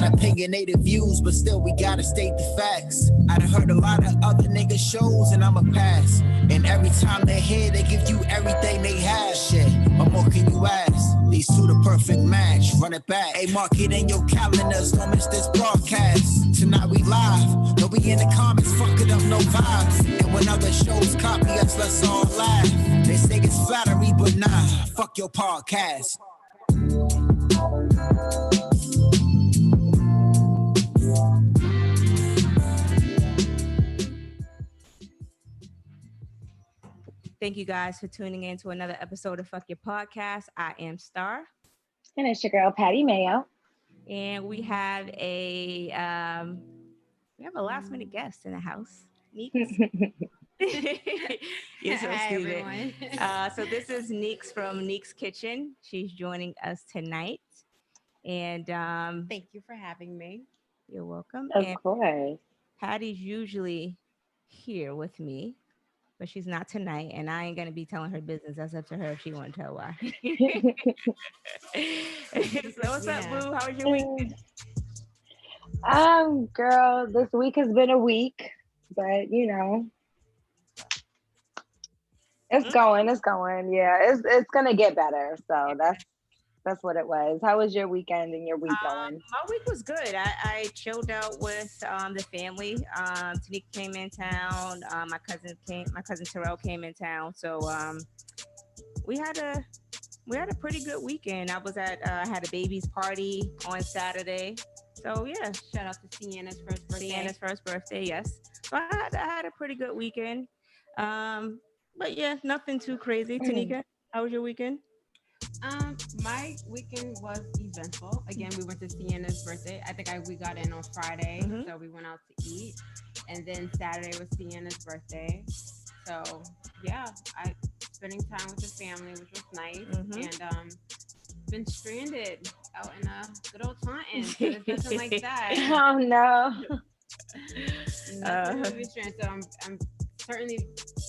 and opinionated views, but still we gotta state the facts. I done heard a lot of other niggas shows and I'ma pass. And every time they're here, they give you everything they have. Shit, what more can you ask? These two the perfect match, run it back. Hey, mark it in your calendars, don't miss this broadcast. Tonight we live, don't be in the comments, fuck it up, no vibes. And when other shows copy us, let's all laugh. They say it's flattery, but nah, fuck your podcast. Thank you guys for tuning in to another episode of Fuck Your Podcast. I am Star. And it's your girl, Patty Mayo. And we have a last minute guest in the house. Neeks. Yes, Hi, everyone. So this is Neeks from Neeks Kitchen. She's joining us tonight. And Thank you for having me. you're welcome. Of And course. Patty's usually here with me, but she's not tonight, and I ain't gonna be telling her business. That's up to her if she want to tell why. So what's up, Boo? How was your week? Girl, this week has been a week, but you know, it's going. Yeah, it's gonna get better. So that's what it was. How was your weekend and your week going? My week was good. I chilled out with the family. Tanika came in town. My cousin Terrell came in town. So we had a pretty good weekend. I had a baby's party on Saturday. So yeah, Shout out to Sienna's first birthday. Yes. So I had a pretty good weekend. But yeah, nothing too crazy. Tanika, how was your weekend? My weekend was eventful. Again, we went to Sienna's birthday. I think we got in on Friday, so we went out to eat. And then Saturday was Sienna's birthday. So yeah, I spending time with the family, which was nice. And been stranded out in a good old Taunton. So there's nothing like that. Oh no. Nothing to be stranded. So I'm certainly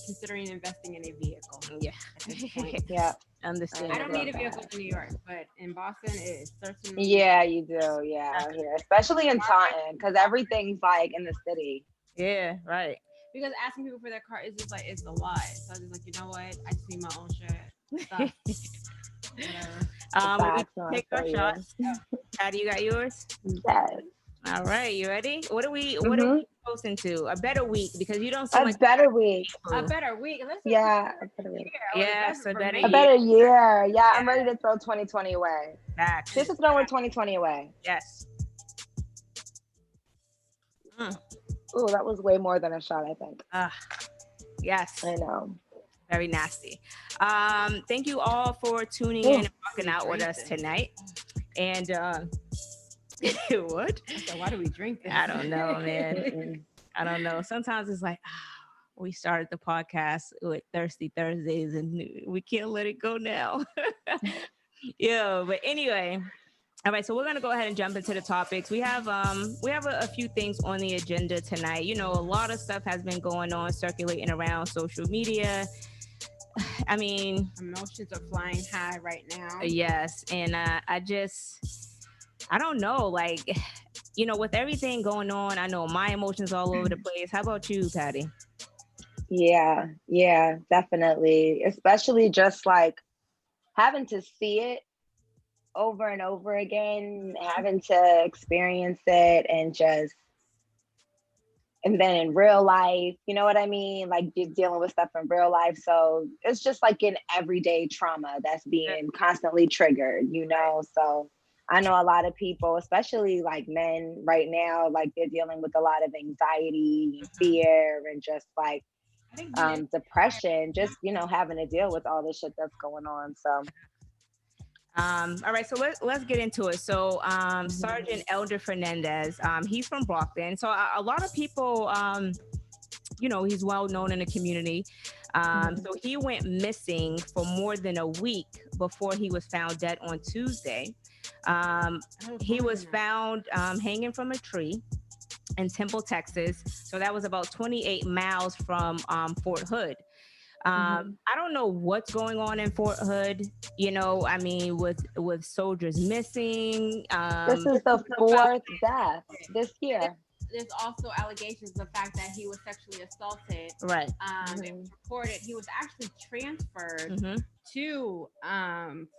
considering investing in a vehicle. Yeah. At this point. Yeah. Understand. I don't need a vehicle in New York, but in Boston, it is certainly. Yeah, you do. Yeah, out here, especially in Taunton, because everything's like in the city. Yeah, right. Because asking people for their car is just like, it's a lot. So I'm just like, you know what? I just need my own shit. Whatever. We take our shots. Patty, you got yours? Yes. All right, you ready? What are we posting to? A better week, because you don't see A better week. A better week. Yeah, a better week. Yes, a better A better year. Yeah, I'm ready to throw 2020 away. Facts. Just to throw 2020 away. Yes. Ooh, that was way more than a shot, I think. Yes. I know. Very nasty. Thank you all for tuning in and rocking out with us tonight. And what? So why do we drink this? I don't know, man. I don't know. Sometimes it's like, we started the podcast with Thirsty Thursdays and we can't let it go now. Yeah, but anyway. All right, so we're gonna go ahead and jump into the topics. We have a few things on the agenda tonight. You know, a lot of stuff has been going on, circulating around social media. I mean, emotions are flying high right now. Yes, and I don't know, like, you know, with everything going on, I know my emotions all over the place. How about you, Patty? Yeah, definitely. Especially just like having to see it over and over again, having to experience it and then in real life, you know what I mean? Like you're dealing with stuff in real life. So it's just like an everyday trauma that's being constantly triggered, you know? So I know a lot of people, especially like men right now, like they're dealing with a lot of anxiety, fear, and just like depression, just, you know, having to deal with all this shit that's going on. So all right, so let's get into it. So Sergeant Elder Fernandez, he's from Brockton. So a lot of people, you know, he's well known in the community. So he went missing for more than a week before he was found dead on Tuesday. He was found hanging from a tree in Temple, Texas. So that was about 28 miles from Fort Hood. I don't know what's going on in Fort Hood. You know, I mean, with soldiers missing. This is the fourth death this year. There's also allegations of the fact that he was sexually assaulted. Right. It was reported he was actually transferred to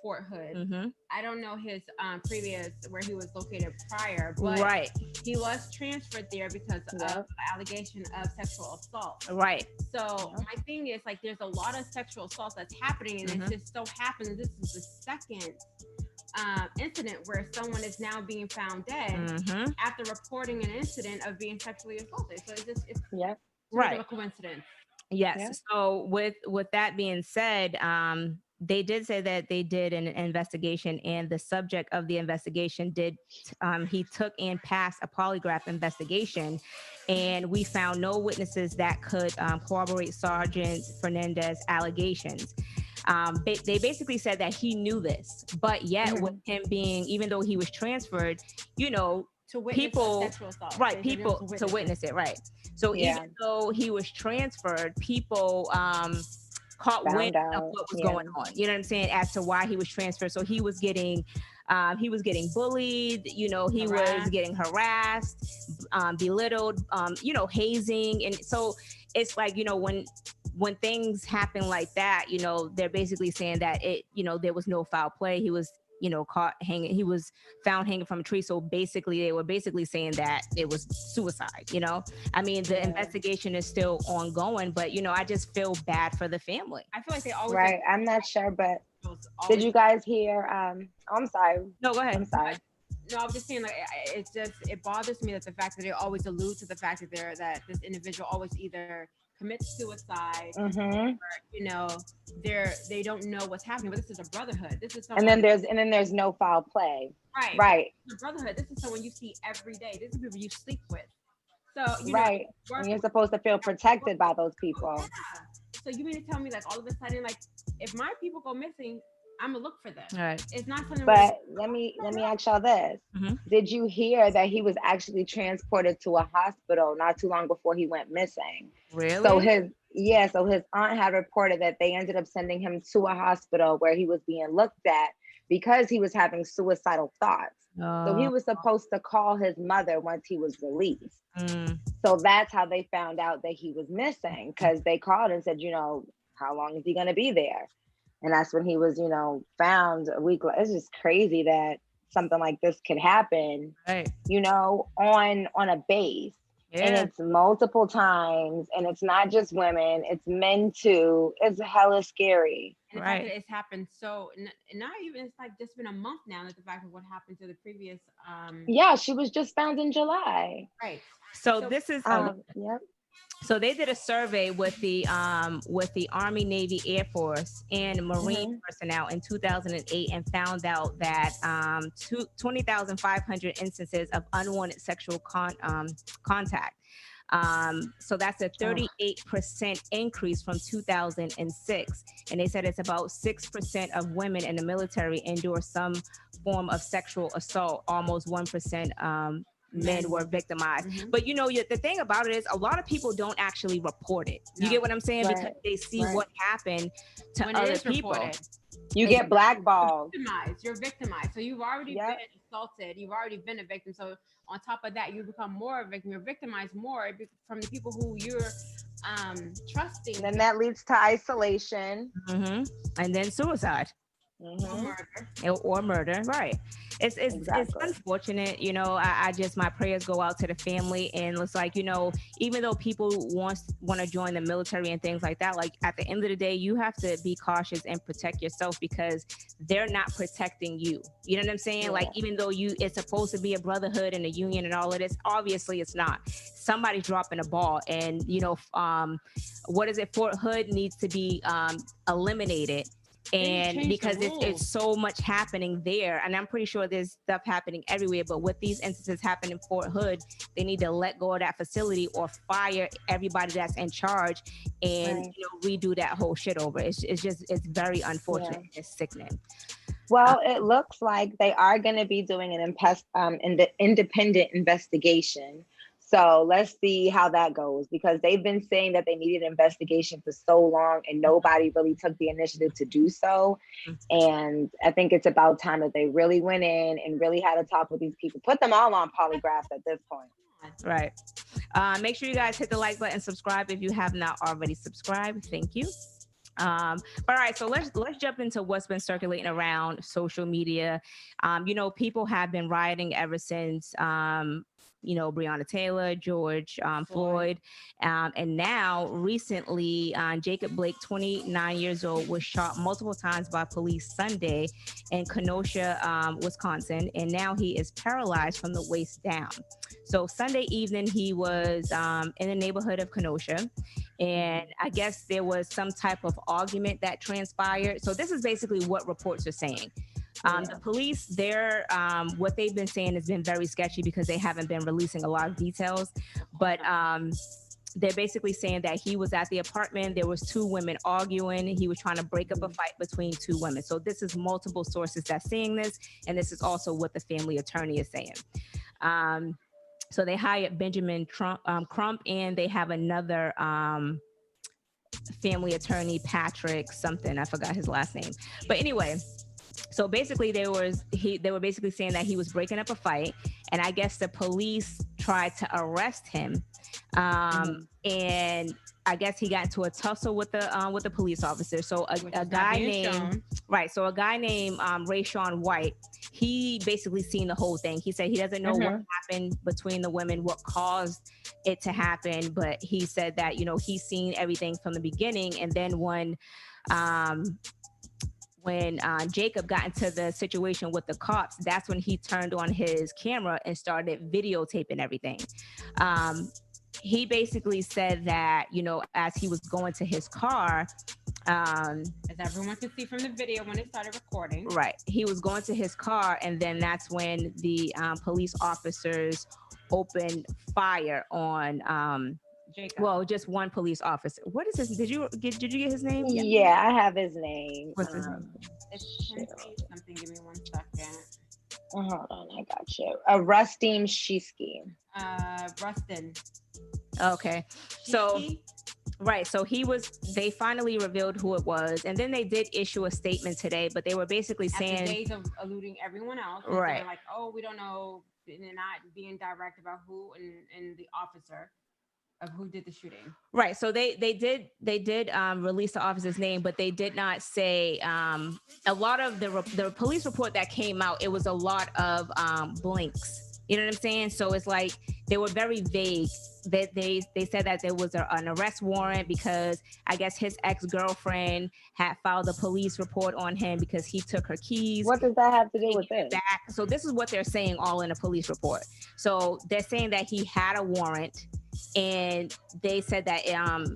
Fort Hood. I don't know his previous where he was located prior, but he was transferred there because of the allegation of sexual assault. Right. So my thing is like there's a lot of sexual assault that's happening, and it just so happens this is the second incident where someone is now being found dead after reporting an incident of being sexually assaulted. So it's right a coincidence. Yes. Yeah. So with that being said, they did say that they did an investigation, and the subject of the investigation he took and passed a polygraph investigation, and we found no witnesses that could corroborate Sergeant Fernandez allegations. They basically said that he knew this, but yet with him being, even though he was transferred, you know, to witness people, sexual assault. Right, people to witness it, right. So even though he was transferred, people caught wind of what was going on. You know what I'm saying? As to why he was transferred. So he was getting bullied, you know, he was getting harassed, belittled, you know, hazing. And so it's like, you know, when things happen like that, you know, they're basically saying that there was no foul play. He was, you know, he was found hanging from a tree. So basically they were saying that it was suicide, you know. I mean, the investigation is still ongoing, but, you know, I just feel bad for the family. I feel like they always... Right, I'm not sure, but did you guys hear, I'm sorry. No, go ahead. I'm sorry. No, I'm just saying, like, it bothers me that the fact that they always allude to the fact that this individual always either commits suicide, or, you know, they don't know what's happening. But this is a brotherhood. This is someone, and then there's no foul play. Right. It's a brotherhood. This is someone you see every day. This is people you sleep with. So you know, and you're supposed to feel protected by those people. So you mean to tell me, like, all of a sudden, like, if my people go missing, I'm gonna look for them. Right. It's not something. But let me ask y'all this: did you hear that he was actually transported to a hospital not too long before he went missing? Really? So his aunt had reported that they ended up sending him to a hospital where he was being looked at because he was having suicidal thoughts. So he was supposed to call his mother once he was released. So that's how they found out that he was missing, because they called and said, you know, how long is he going to be there? And that's when he was, you know, found a week later. It's just crazy that something like this could happen, you know, on a base. Yeah. And it's multiple times, and it's not just women, it's men too. It's hella scary. And the fact that it's happened so, not even, it's like just been a month now, that the fact of what happened to the previous. Yeah, she was just found in July. Right. So this is, So they did a survey with the Army, Navy, Air Force, and Marine personnel in 2008, and found out that 20,500 instances of unwanted sexual contact. So that's a 38% increase from 2006. And they said it's about 6% of women in the military endure some form of sexual assault. Almost 1% men were victimized. But you know, the thing about it is a lot of people don't actually report it. You get what I'm saying? Because they see what happened to other people. You get blackballed. You're victimized. So you've already been assaulted. You've already been a victim. So on top of that, you become more a victim. You're victimized more from the people who you're trusting. Then that leads to isolation. And then suicide. Or murder, right? It's unfortunate, you know. I just, my prayers go out to the family, and it's like, you know, even though people want to join the military and things like that, like at the end of the day, you have to be cautious and protect yourself, because they're not protecting you. You know what I'm saying? Like, even though it's supposed to be a brotherhood and a union and all of this, obviously it's not. Somebody's dropping a ball, and you know, Fort Hood needs to be eliminated. And because it's so much happening there, and I'm pretty sure there's stuff happening everywhere, but with these instances happening in Fort Hood, they need to let go of that facility or fire everybody that's in charge, and you know, redo that whole shit over. It's very unfortunate. It's sickening. Well, it looks like they are going to be doing an independent investigation. So let's see how that goes, because they've been saying that they needed an investigation for so long and nobody really took the initiative to do so. And I think it's about time that they really went in and really had a talk with these people, put them all on polygraphs at this point. Right. Make sure you guys hit the like button, subscribe if you have not already subscribed. Thank you. All right, so let's jump into what's been circulating around social media. People have been rioting ever since Breonna Taylor, George Floyd, and now recently Jacob Blake, 29 years old, was shot multiple times by police Sunday in Kenosha, Wisconsin, and now he is paralyzed from the waist down. So Sunday evening he was in the neighborhood of Kenosha, and I guess there was some type of argument that transpired. So this is basically what reports are saying. The police, what they've been saying has been very sketchy because they haven't been releasing a lot of details. But they're basically saying that he was at the apartment. There was two women arguing. He was trying to break up a fight between two women. So this is multiple sources that's saying this. And this is also what the family attorney is saying. So they hired Benjamin Crump, and they have another family attorney, Patrick something. I forgot his last name. But anyway, so basically they were basically saying that he was breaking up a fight, and I guess the police tried to arrest him. And I guess he got into a tussle with the police officer. So a guy named Rayshawn White, he basically seen the whole thing. He said he doesn't know what happened between the women, what caused it to happen, but he said that he's seen everything from the beginning. And then when Jacob got into the situation with the cops, that's when he turned on his camera and started videotaping everything. He basically said that, as he was going to his car, as everyone could see from the video when it started recording. Right. He was going to his car, and then that's when the police officers opened fire on Jacob. Well, just one police officer. What is his? Did you get his name? Yeah, I have his name. What's his name? It's something. Give me 1 second. Hold on, I got you. Rustin Shiski. Rustin. Okay. So, right. So they finally revealed who it was. And then they did issue a statement today, but they were basically saying. After days of eluding everyone else. Right. They're like, oh, we don't know. And they're not being direct about who and the officer of who did the shooting. Right. So they did release the officer's name, but they did not say a lot of the police report that came out. It was a lot of blinks. You know what I'm saying? So it's like they were very vague. They said that there was an arrest warrant because I guess his ex-girlfriend had filed a police report on him because he took her keys. What does that have to do with this? So this is what they're saying all in a police report. So they're saying that he had a warrant, and they said that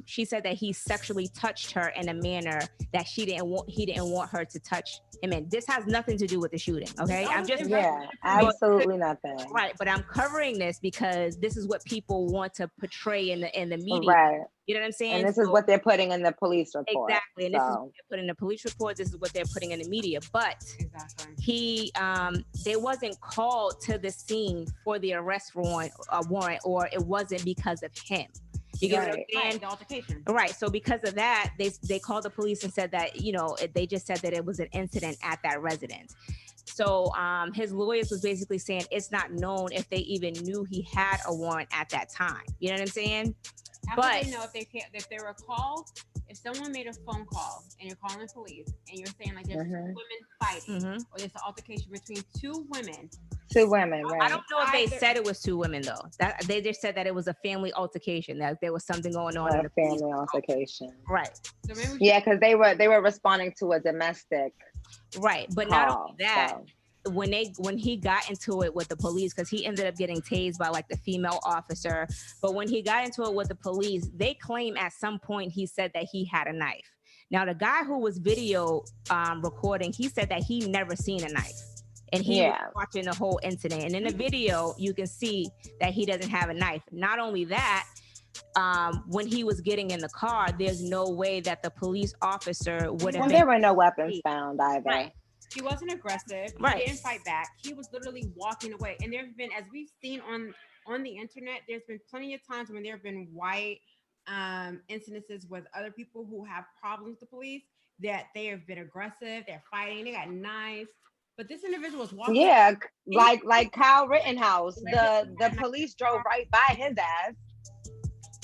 she said that he sexually touched her in a manner that he didn't want her to touch him in. This has nothing to do with the shooting, okay? Absolutely nothing. Right, but I'm covering this because this is what people want to portray in the media. Right. You know what I'm saying? And this is what they're putting in the police report. Exactly. And this is what they're putting in the police report. This is what they're putting in the media. But they wasn't called to the scene for the arrest warrant, or it wasn't because of him. You get what I'm saying? The altercation. Right. So because of that, they called the police and said that, they just said that it was an incident at that residence. So his lawyers was basically saying it's not known if they even knew he had a warrant at that time. You know what I'm saying? How would they know if they were called? If someone made a phone call and you're calling police and you're saying like there's two women fighting, or there's an altercation between two women. Two women, right? I don't know if they said it was two women though. That they just said that it was a family altercation. That there was something going on in a family altercation. Right. So because they were responding to a domestic. Right, but call, not only that. When he got into it with the police, because he ended up getting tased by like the female officer, but when he got into it with the police, they claim at some point he said that he had a knife. Now the guy who was video recording, he said that he never seen a knife, and he was watching the whole incident. And in the video, you can see that he doesn't have a knife. Not only that, when he was getting in the car, there's no way that the police officer would have. And there were no weapons found either. Right. He wasn't aggressive. He didn't fight back. He was literally walking away. And there's been, as we've seen on on the internet, there's been plenty of times when there have been white incidences with other people who have problems with the police, that they have been aggressive, they're fighting, they got knives. But this individual was walking. Yeah, like Kyle Rittenhouse. The police drove right by his ass.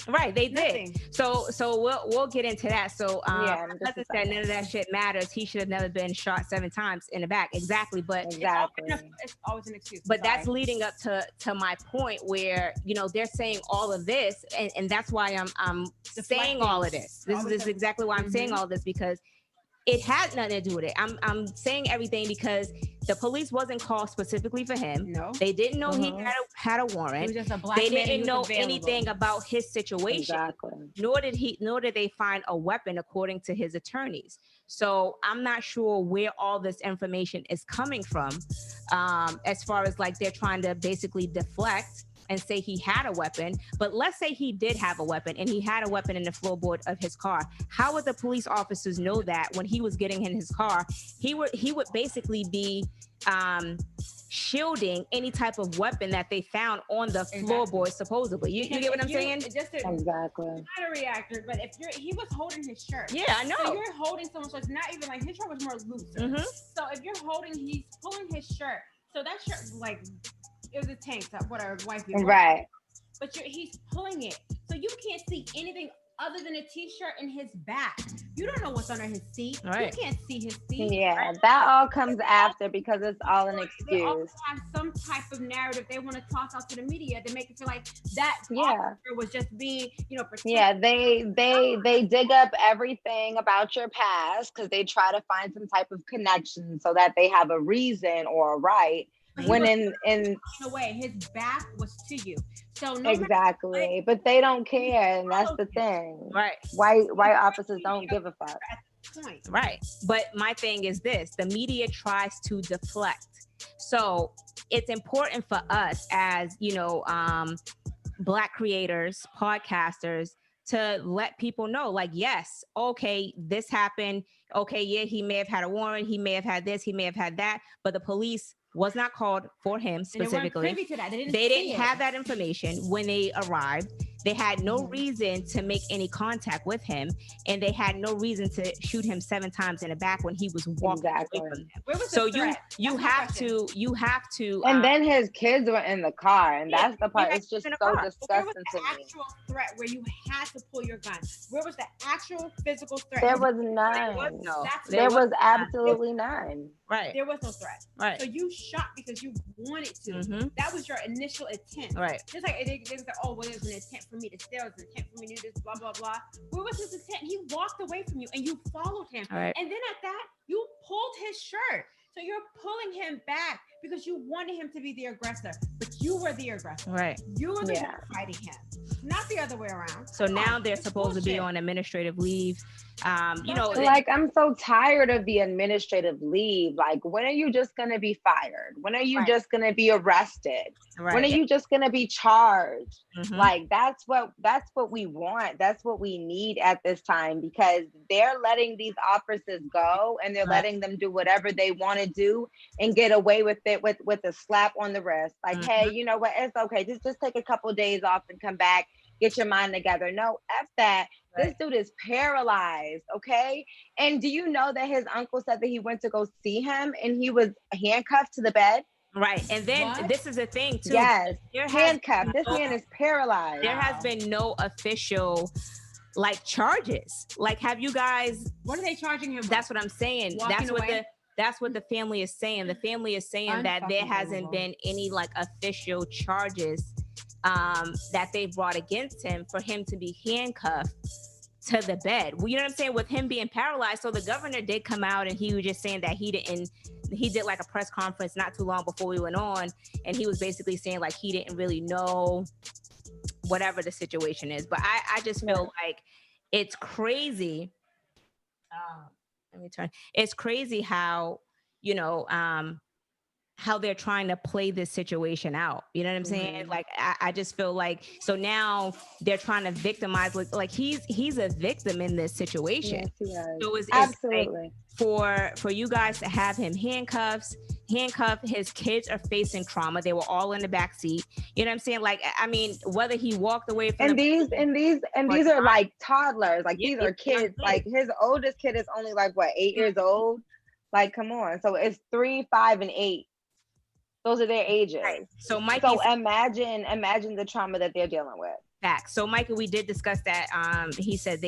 Right, they did. Nothing. So we'll get into that. So Yeah, as I said, none of that shit matters. He should have never been shot 7 times in the back. Exactly, but Exactly. It's always an excuse. but that's leading up to my point where, you know, they're saying all of this, and that's why I'm saying all of this. This is exactly why I'm saying all of this, because it had nothing to do with it. I'm saying everything because the police wasn't called specifically for him. No. They didn't know he had a It warrant. was just a black They man didn't know available. anything about his situation. Exactly. Nor did they find a weapon, according to his attorneys. So I'm not sure where all this information is coming from, as far as like they're trying to basically deflect and say he had a weapon. But let's say he did have a weapon and he had a weapon in the floorboard of his car. How would the police officers know that when he was getting in his car? He would basically be shielding any type of weapon that they found on the floorboard, supposedly. You get what I'm saying? Exactly. Not a reactor, but he was holding his shirt. Yeah, I know. So you're holding someone, so it's not even like his shirt was more looser. So if you're he's pulling his shirt. So that shirt, like, it was a tank top, whatever, white people. Right. But he's pulling it. So you can't see anything other than a t-shirt in his back. You don't know what's under his seat. Right. You can't see his seat. Yeah, that all comes after because it's all an They also excuse. have some type of narrative they want to toss out to the media to make it feel like that Yeah. officer was just being, protected. Yeah, they dig up everything about your past because they try to find some type of connection so that they have a reason or a right. When in a way, his back was to you. So no exactly, but they don't care, and that's the thing. Right. White officers don't give a fuck. Point. Right. But my thing is this: the media tries to deflect. So it's important for us as, Black creators, podcasters, to let people know, like, yes, okay, this happened. Okay, yeah, he may have had a warrant. He may have had this. He may have had that. But the police was not called for him specifically. They weren't privy to that. They didn't have that information when they arrived. They had no reason to make any contact with him, and they had no reason to shoot him 7 times in the back when he was walking away from them. Where was So the threat? you have to. And then his kids were in the car, and that's the part. It's just so disgusting Where was to the me. actual threat where you had to pull your gun? Where was the actual physical threat? There was none. No. There was absolutely none. Right. There was no threat. Right. So you shot because you wanted to. That was your initial intent. Right. Just like they say, oh, well, there's an intent for me to steal, there's an intent for me to do this, blah, blah, blah. Where was his intent? He walked away from you and you followed him. Right. And then at that, you pulled his shirt. So you're pulling him back because you wanted him to be the aggressor, but you were the aggressor. Right. You were the one fighting him, not the other way around. So now they're supposed to be on administrative leave. Like, I'm so tired of the administrative leave. Like, when are you just gonna be fired? When are you just gonna be arrested? Right. When are you just gonna be charged? Like, that's what we want. That's what we need at this time, because they're letting these officers go and they're letting them do whatever they want to do and get away with it with a slap on the wrist. Like, hey, you know what? It's okay. Just take a couple of days off and come back. Get your mind together. No, F that. This dude is paralyzed, okay? And do you know that his uncle said that he went to go see him and he was handcuffed to the bed? Right. And then this is the thing too. Yes, handcuffed. This man is paralyzed. There has been no official charges. Like, have you guys? What are they charging him? That's what I'm saying. That's what the family is saying. The family is saying that there hasn't been any official charges that they brought against him for him to be handcuffed to the bed. Well, you know what I'm saying? With him being paralyzed. So the governor did come out and he was just saying that he did a press conference not too long before we went on. And he was basically saying he didn't really know whatever the situation is. But I just feel like it's crazy. It's crazy how, how they're trying to play this situation out. You know what I'm saying? I just feel so now they're trying to victimize, he's a victim in this situation. Yes, he is. So it's absolutely for you guys to have him handcuffs, handcuffed. His kids are facing trauma. They were all in the back seat. You know what I'm saying? Like, I mean, whether he walked away from these are like toddlers. Like, these are kids. Like, his oldest kid is only like what, 8 years old? Like, come on. So it's 3, 5, and 8. Those are their ages. Right. So Mikey, so imagine the trauma that they're dealing with. Facts. So Michael, we did discuss that. He said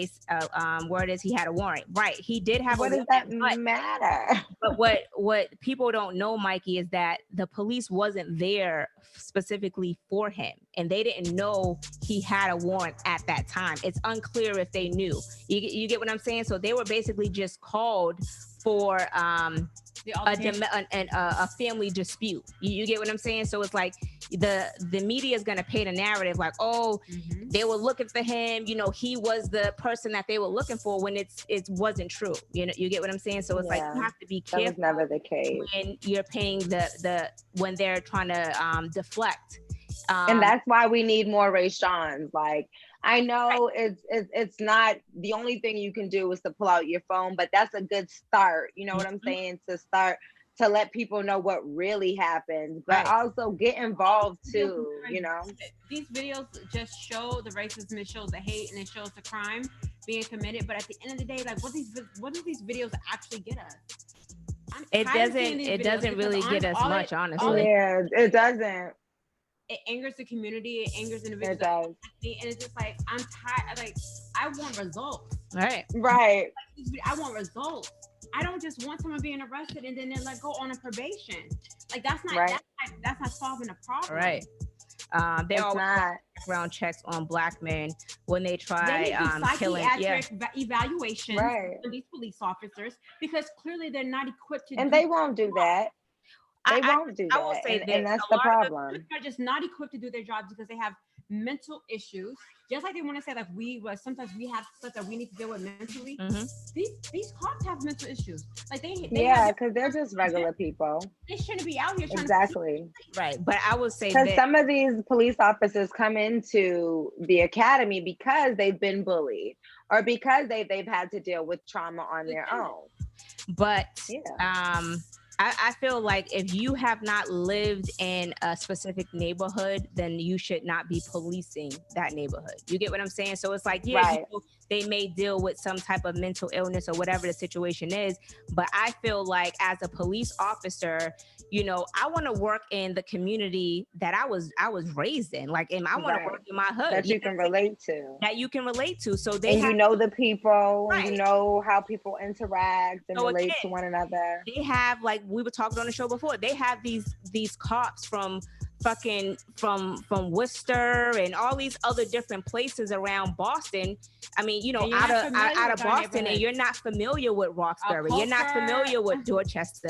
word is he had a warrant. Right. He did have what a does warrant. that matter? But what people don't know, Mikey, is that the police wasn't there specifically for him, and they didn't know he had a warrant at that time. It's unclear if they knew. You get what I'm saying? So they were basically just called for a family dispute. You get what I'm saying? So it's like the media is going to paint a narrative like, oh, they were looking for him. You know, he was the person that they were looking for, when it wasn't true. You know, you get what I'm saying? So it's like, you have to be careful. That was never the case. When you're paying when they're trying to deflect. And that's why we need more Ray Sean's. Like, I know it's not the only thing you can do is to pull out your phone, but that's a good start. You know what I'm saying? To start to let people know what really happened, but also get involved too. You know, these videos just show the racism, it shows the hate, and it shows the crime being committed. But at the end of the day, like, what do these videos actually get us? It doesn't really get us much, honestly. Yeah, it doesn't. It angers the community, it angers individuals. It does. And it's just like, I'm tired. Like, I want results. Right. Right. I want results. I don't just want someone being arrested and then they're let go on a probation. Like, that's not solving a problem. Right. They always background checks on Black men when they try killing. Evaluations for these police officers, because clearly they're not equipped to. And they won't do that. They won't do that. I will say and that's the problem. They're just not equipped to do their jobs because they have mental issues. Just like they want to say, like, sometimes we have stuff that we need to deal with mentally. These cops have mental issues. Like they because they're just regular people. They shouldn't be out here trying to right. But I would say because some of these police officers come into the academy because they've been bullied or because they've had to deal with trauma on their own. But I feel like if you have not lived in a specific neighborhood, then you should not be policing that neighborhood. You get what I'm saying? So it's like, they may deal with some type of mental illness or whatever the situation is. But I feel like as a police officer, you know, I want to work in the community that I was raised in. Like, and I want to work in my hood that you can relate to. That you can relate to. So you know the people, you know how people interact and relate to one another. They have, like we were talking on the show before, they have these cops from Worcester and all these other different places around Boston. I mean, you know, out of Boston, and you're not familiar with Roxbury. You're not familiar with Dorchester.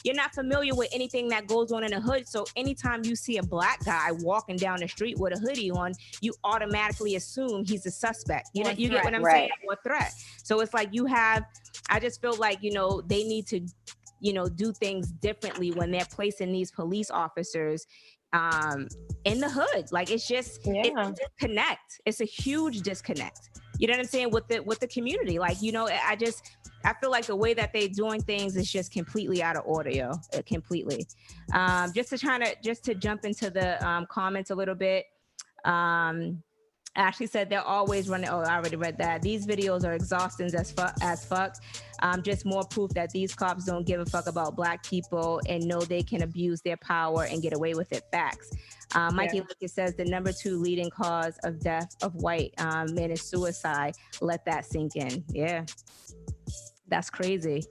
You're not familiar with anything that goes on in the hood. So anytime you see a Black guy walking down the street with a hoodie on, you automatically assume he's a suspect. You get what I'm saying? Or threat. So it's like I just feel like, you know, they need to, you know, do things differently when they're placing these police officers in the hood. Like, it's just it's a disconnect. It's a huge disconnect. You know what I'm saying? With the community. Like, you know, I feel like the way that they're doing things is just completely out of order, completely. Just to jump into the comments a little bit. Ashley said they're always running. Oh, I already read that. These videos are exhausting as fuck. Just more proof that these cops don't give a fuck about Black people and know they can abuse their power and get away with it. Facts. Mikey Lucas says the number 2 leading cause of death of white men is suicide. Let that sink in. Yeah, that's crazy.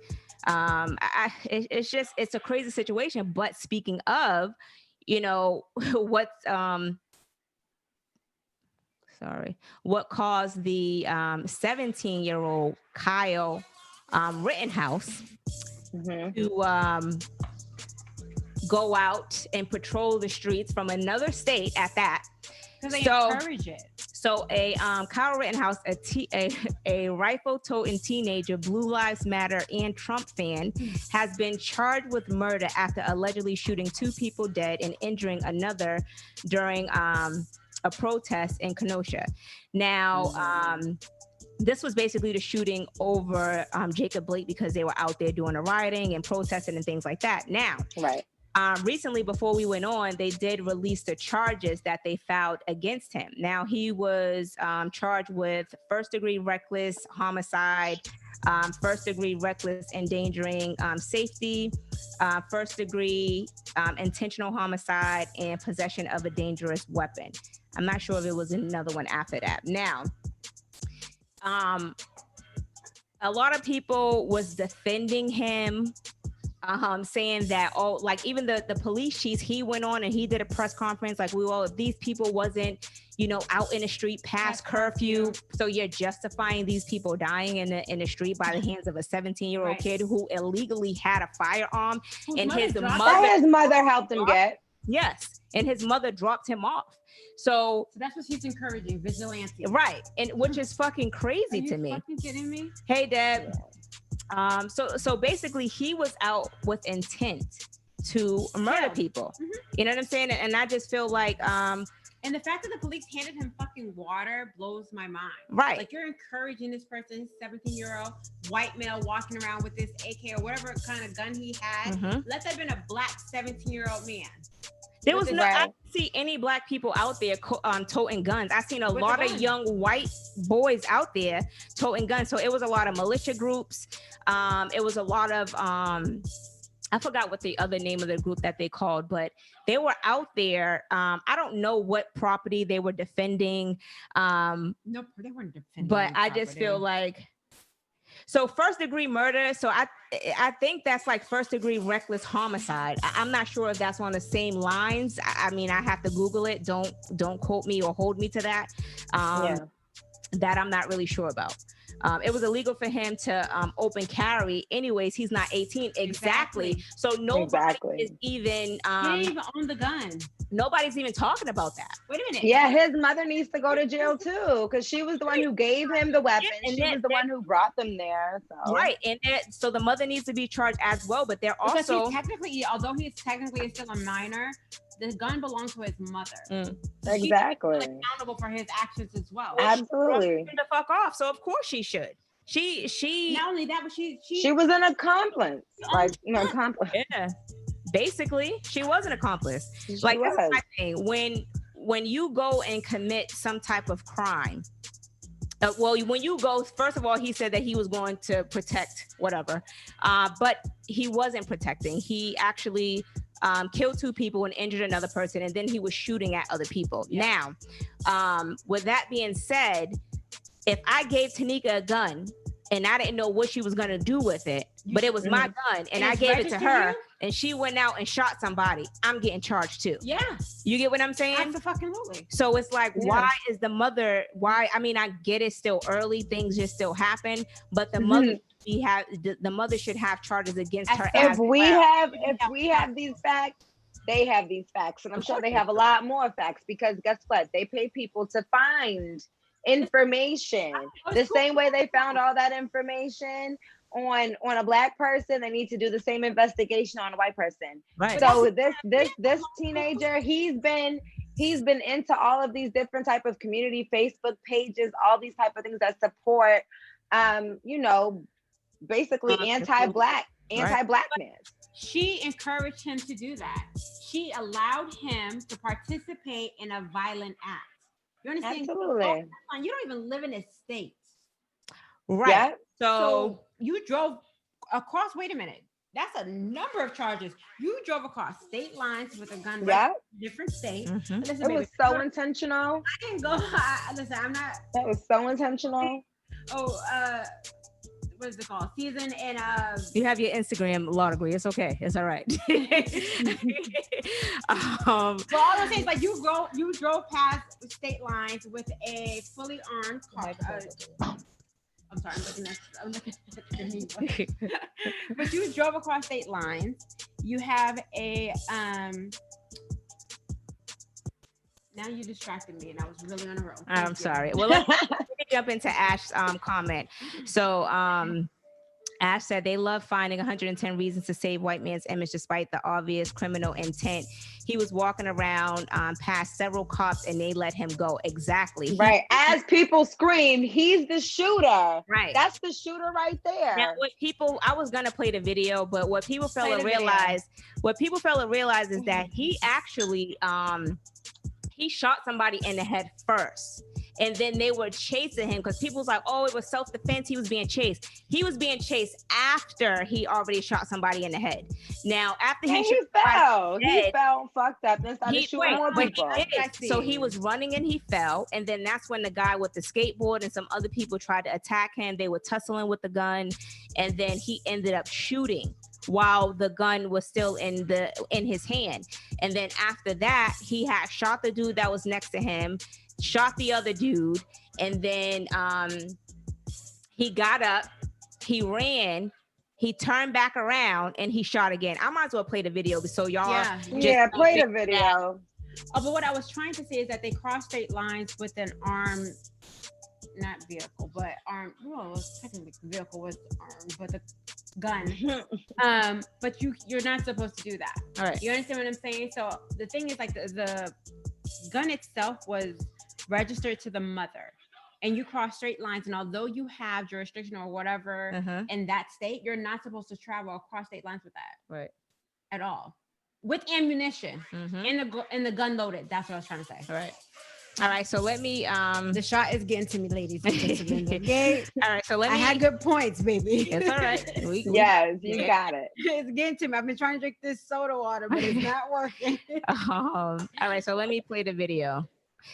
It's a crazy situation. But speaking of, you know, what caused the 17-year-old Kyle Rittenhouse to go out and patrol the streets from another state at that. Because they encourage it. So Kyle Rittenhouse, a rifle-toting teenager, Blue Lives Matter and Trump fan, has been charged with murder after allegedly shooting 2 people dead and injuring another during a protest in Kenosha. Now, this was basically the shooting over Jacob Blake because they were out there doing the rioting and protesting and things like that. Now, right. Recently, before we went on, they did release the charges that they filed against him. Now, he was charged with first-degree reckless homicide, first-degree reckless endangering safety, first-degree intentional homicide, and possession of a dangerous weapon. I'm not sure if it was another one after that. Now, a lot of people was defending him, saying that, oh, like even the police chief, he went on and he did a press conference like, these people wasn't, out in the street past curfew, so you're justifying these people dying in the street by the hands of a 17-year-old kid who illegally had a firearm, and his mother helped him get. Yes, and his mother dropped him off. So that's what she's encouraging, vigilante. Right, and which is fucking crazy to me. Are you fucking kidding me? Hey, Deb. So basically, he was out with intent to murder people. Mm-hmm. You know what I'm saying? And I just feel like, and the fact that the police handed him fucking water blows my mind. Right. Like, you're encouraging this person, 17-year-old white male walking around with this AK or whatever kind of gun he had. Mm-hmm. Let that have been a black 17-year-old man. There was no, I didn't see any black people out there toting guns. I seen a lot of young white boys out there toting guns. So it was a lot of militia groups. It was a lot of, I forgot what the other name of the group that they called, but they were out there. I don't know what property they were defending. No, they weren't defending. But I just feel like, so first degree murder. So I think that's like first degree reckless homicide. I'm not sure if that's on the same lines. I mean, I have to Google it. Don't quote me or hold me to that. That I'm not really sure about. It was illegal for him to open carry. Anyways, he's not 18. Exactly. So nobody is even... he didn't even own the gun. Nobody's even talking about that. Wait a minute. Yeah, his mother needs to go to jail too, because she was the one who gave him the weapon. And she was the one who brought them there. So. Right. And so the mother needs to be charged as well, but they're because also... technically, although he's technically still a minor, the gun belongs to his mother. Exactly. She's accountable for his actions as well. Absolutely. The fuck off. So of course she should. She not only that, but she was an accomplice. Like, accomplice. Yeah. Basically, she was an accomplice. That's my thing. When you go and commit some type of crime, when you go, first of all, he said that he was going to protect whatever, but he wasn't protecting. He actually killed 2 people and injured another person, and then he was shooting at other people. Yeah. Now, with that being said, if I gave Tanika a gun and I didn't know what she was going to do with it, but it was my gun and I gave it to her and she went out and shot somebody, I'm getting charged too. Yeah. You get what I'm saying? Absolutely. So it's like, why is the mother, I mean, I get it still early, things just still happen, but the mother, the mother should have charges against her. If we have these facts, they have these facts. And I'm sure they have a lot more facts, because guess what? They pay people to find information. The same way they found all that information on a black person, they need to do the same investigation on a white person. Right. So this teenager, he's been into all of these different type of community Facebook pages, all these type of things that support basically anti-blackness. She encouraged him to do that. She allowed him to participate in a violent act. You understand? Absolutely. You don't even live in a state. Right. Yeah. So you drove across, wait a minute. That's a number of charges. You drove across state lines with a gun in different states. Mm-hmm. Listen, it was so intentional. I didn't go. Listen, I'm not. That was so intentional. What is it called? Season and you have your Instagram law degree. It's okay. It's all right. All those things, like you drove past state lines with a fully armed car. I'm sorry, I'm looking at but you drove across state lines. You have a now you distracted me and I was really on a roll. I'm sorry. Well, let me jump into Ash's comment. So Ash said they love finding 110 reasons to save white man's image despite the obvious criminal intent. he was walking around past several cops and they let him go. Exactly. Right. As people scream, he's the shooter. Right. That's the shooter right there. Now, I was gonna play the video, but what people fail to realize is that he actually he shot somebody in the head first. And then they were chasing him because people was like, oh, it was self-defense. He was being chased. He was being chased after he already shot somebody in the head. Now, after he fell and fucked up and started shooting more people. So he was running and he fell. And then that's when the guy with the skateboard and some other people tried to attack him. They were tussling with the gun. And then he ended up shooting while the gun was still in his hand. And then after that, he had shot the dude that was next to him, shot the other dude, and then he got up, he ran, he turned back around, and he shot again. I might as well play the video so y'all play the video. Oh, but what I was trying to say is that they cross state lines with an armed, not vehicle, but armed. Well, technically the vehicle was armed, but the gun. But you're not supposed to do that. All right. You understand what I'm saying? So the thing is, like, the gun itself was registered to the mother, and you cross straight lines, and although you have jurisdiction or whatever in that state, you're not supposed to travel across state lines with that at all, with ammunition and the gun loaded. That's what I was trying to say. All right, so let me the shot is getting to me, ladies and gentlemen. Okay. All right, so I had good points, baby. It's all right. Yes, you got it. It's getting to me. I've been trying to drink this soda water, but it's not working. All right, so let me play the video.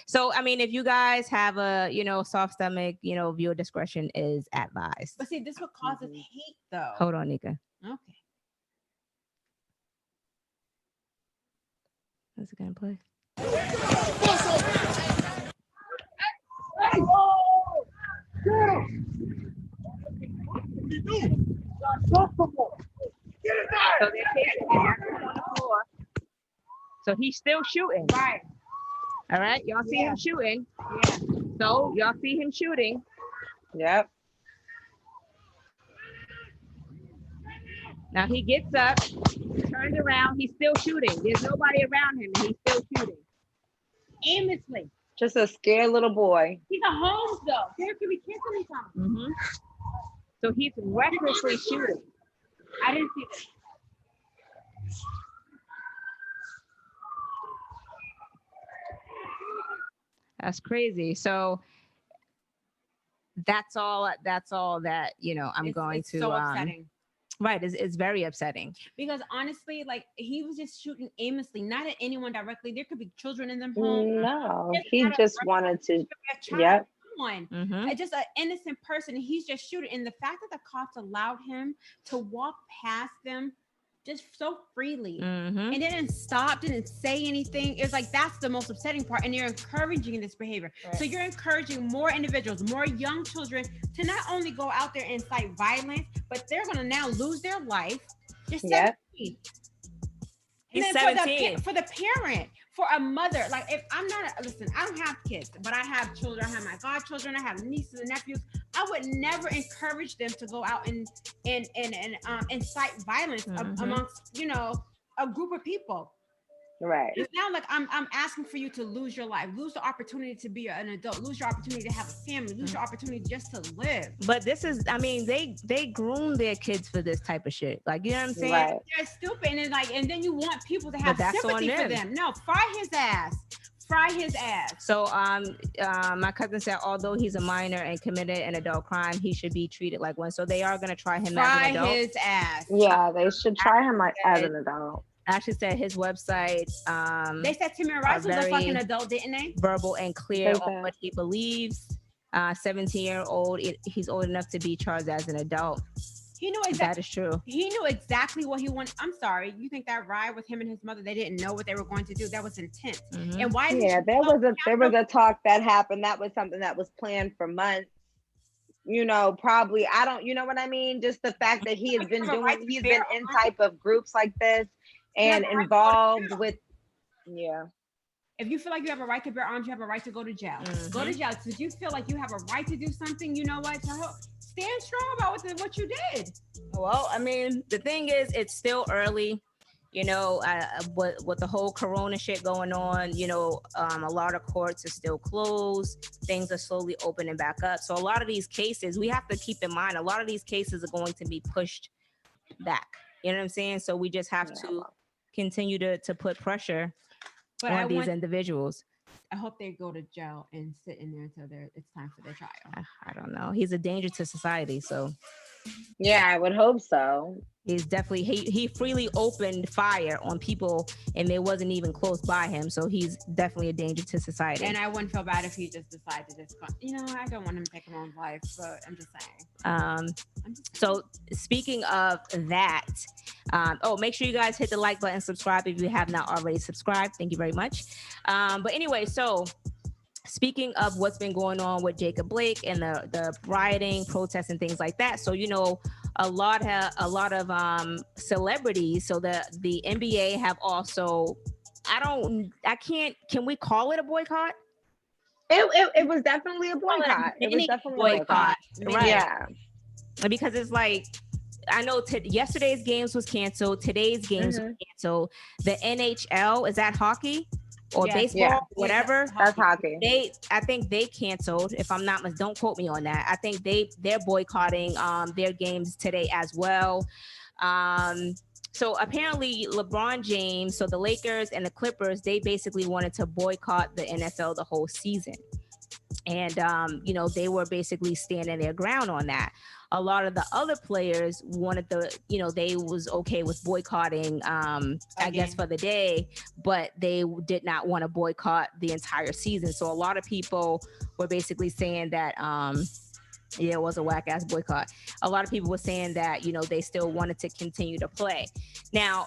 So, I mean, if you guys have a, soft stomach, viewer discretion is advised. But see, this is what causes hate, though. Hold on, Nika. Okay. What's it gonna play? So he's still shooting. Right. All right. Y'all see him shooting. Yeah. So y'all see him shooting. Yep. Now he gets up, turns around, he's still shooting. There's nobody around him, and he's still shooting. Aimlessly. Just a scared little boy. He's a Holmes, though. There could be kids anytime. So he's recklessly shooting. I didn't see this. That's crazy. So that's all that, I'm going to. It's so upsetting. Right. It's very upsetting. Because honestly, like, he was just shooting aimlessly, not at anyone directly. There could be children in them home. No, he just wanted to. Yep. Just an innocent person. He's just shooting. And the fact that the cops allowed him to walk past them just so freely and didn't stop, didn't say anything. It was like, that's the most upsetting part. And you're encouraging this behavior. Right. So you're encouraging more individuals, more young children to not only go out there and incite violence, but they're going to now lose their life. Just 17. He's 17. For the parent, for a mother, like, if I'm not, listen, I don't have kids, but I have children. I have my godchildren. I have nieces and nephews. I would never encourage them to go out and incite violence amongst, a group of people. Right. It's now like I'm asking for you to lose your life, lose the opportunity to be an adult, lose your opportunity to have a family, lose your opportunity just to live. But this is, I mean, they groom their kids for this type of shit. Like, you know what I'm saying? Right. They're stupid, and then you want people to have sympathy for them. No, fry his ass. Fry his ass. So my cousin said, although he's a minor and committed an adult crime, he should be treated like one. So they are going to try him as an adult. Fry his ass. Yeah, they should try him as an adult. Actually said his website. They said Timmy Rice was a fucking adult, didn't they? Verbal and clear on what he believes. 17-year-old, he's old enough to be charged as an adult. He knew exactly. That is true. He knew exactly what he wanted. I'm sorry. You think that ride with him and his mother, they didn't know what they were going to do? That was intense. And why? Yeah, there was a talk that happened. That was something that was planned for months. Probably, I don't, you know what I mean? Just the fact that he's been in type of groups like this and involved with, If you feel like you have a right to bear arms, you have a right to go to jail. Go to jail. So if you feel like you have a right to do something, you know what? Stand strong about what you did. Well, I mean, the thing is, it's still early. With the whole corona shit going on, a lot of courts are still closed. Things are slowly opening back up. So a lot of these cases, we have to keep in mind, a lot of these cases are going to be pushed back. You know what I'm saying? So we just have to continue to put pressure on these individuals. I hope they go to jail and sit in there until it's time for their trial. I don't know. He's a danger to society, so. Yeah, I would hope so. He's definitely he freely opened fire on people and they wasn't even close by him, so he's definitely a danger to society. And I wouldn't feel bad if he just decided to I don't want him to take his own life, but I'm just saying. So speaking of that, make sure you guys hit the like button, subscribe if you have not already subscribed. Thank you very much. But anyway, so speaking of what's been going on with Jacob Blake and the rioting, protests, and things like that. So, a lot of celebrities. So the NBA have also, can we call it a boycott? It was definitely a boycott. It was definitely a boycott. Right. Yeah. Because it's like, I know yesterday's games was canceled. Today's games were canceled. The NHL, is that hockey? Or baseball, whatever. That's hockey. I think they canceled. If I'm not, don't quote me on that. I think they're boycotting their games today as well. So apparently LeBron James, so the Lakers and the Clippers, they basically wanted to boycott the NFL the whole season. And, they were basically standing their ground on that. A lot of the other players wanted they was okay with boycotting, I guess, for the day, but they did not want to boycott the entire season. So a lot of people were basically saying that, it was a whack ass boycott. A lot of people were saying that, they still wanted to continue to play. Now,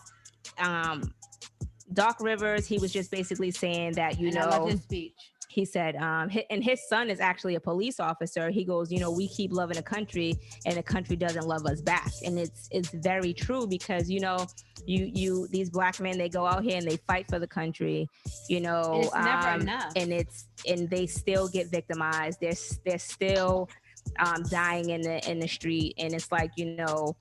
Doc Rivers, he was just basically saying that, I love his speech. He said, and his son is actually a police officer. He goes, we keep loving the country and the country doesn't love us back. And it's very true because, these black men, they go out here and they fight for the country, and it's never enough. And they still get victimized. They're still dying in the street. And it's like, no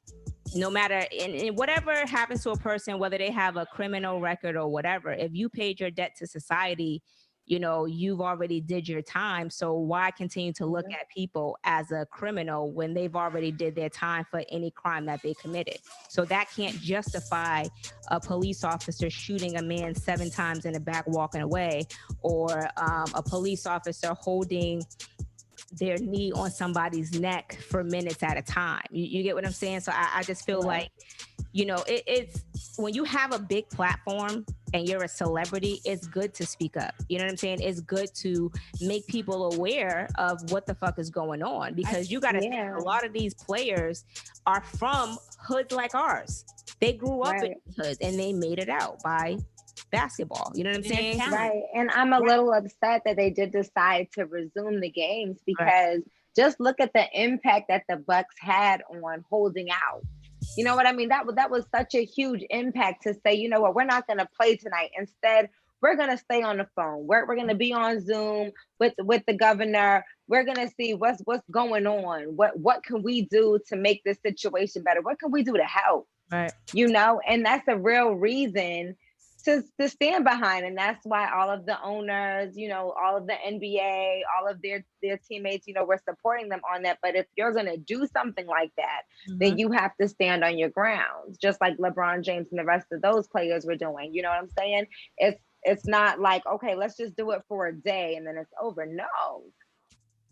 matter and whatever happens to a person, whether they have a criminal record or whatever, if you paid your debt to society, you've already did your time. So why continue to look at people as a criminal when they've already did their time for any crime that they committed? So that can't justify a police officer shooting a man 7 times in the back, walking away, or a police officer holding their knee on somebody's neck for minutes at a time. You get what I'm saying? So I just feel like, it's when you have a big platform and you're a celebrity, it's good to speak up. You know what I'm saying? It's good to make people aware of what the fuck is going on, because you got to think a lot of these players are from hoods like ours. They grew up in hoods and they made it out by basketball. You know what I'm saying? Right. And I'm a little upset that they did decide to resume the games, because just look at the impact that the Bucks had on holding out. You know what I mean? That was such a huge impact to say, what, we're not going to play tonight. Instead, we're going to stay on the phone. We're going to be on Zoom with the governor. We're going to see what's going on. What can we do to make this situation better? What can we do to help? Right. And that's a real reason to stand behind. And that's why all of the owners, all of the NBA, all of their teammates, we're supporting them on that. But if you're going to do something like that, then you have to stand on your grounds, just like LeBron James and the rest of those players were doing. You know what I'm saying? It's not like, okay, let's just do it for a day and then it's over. No.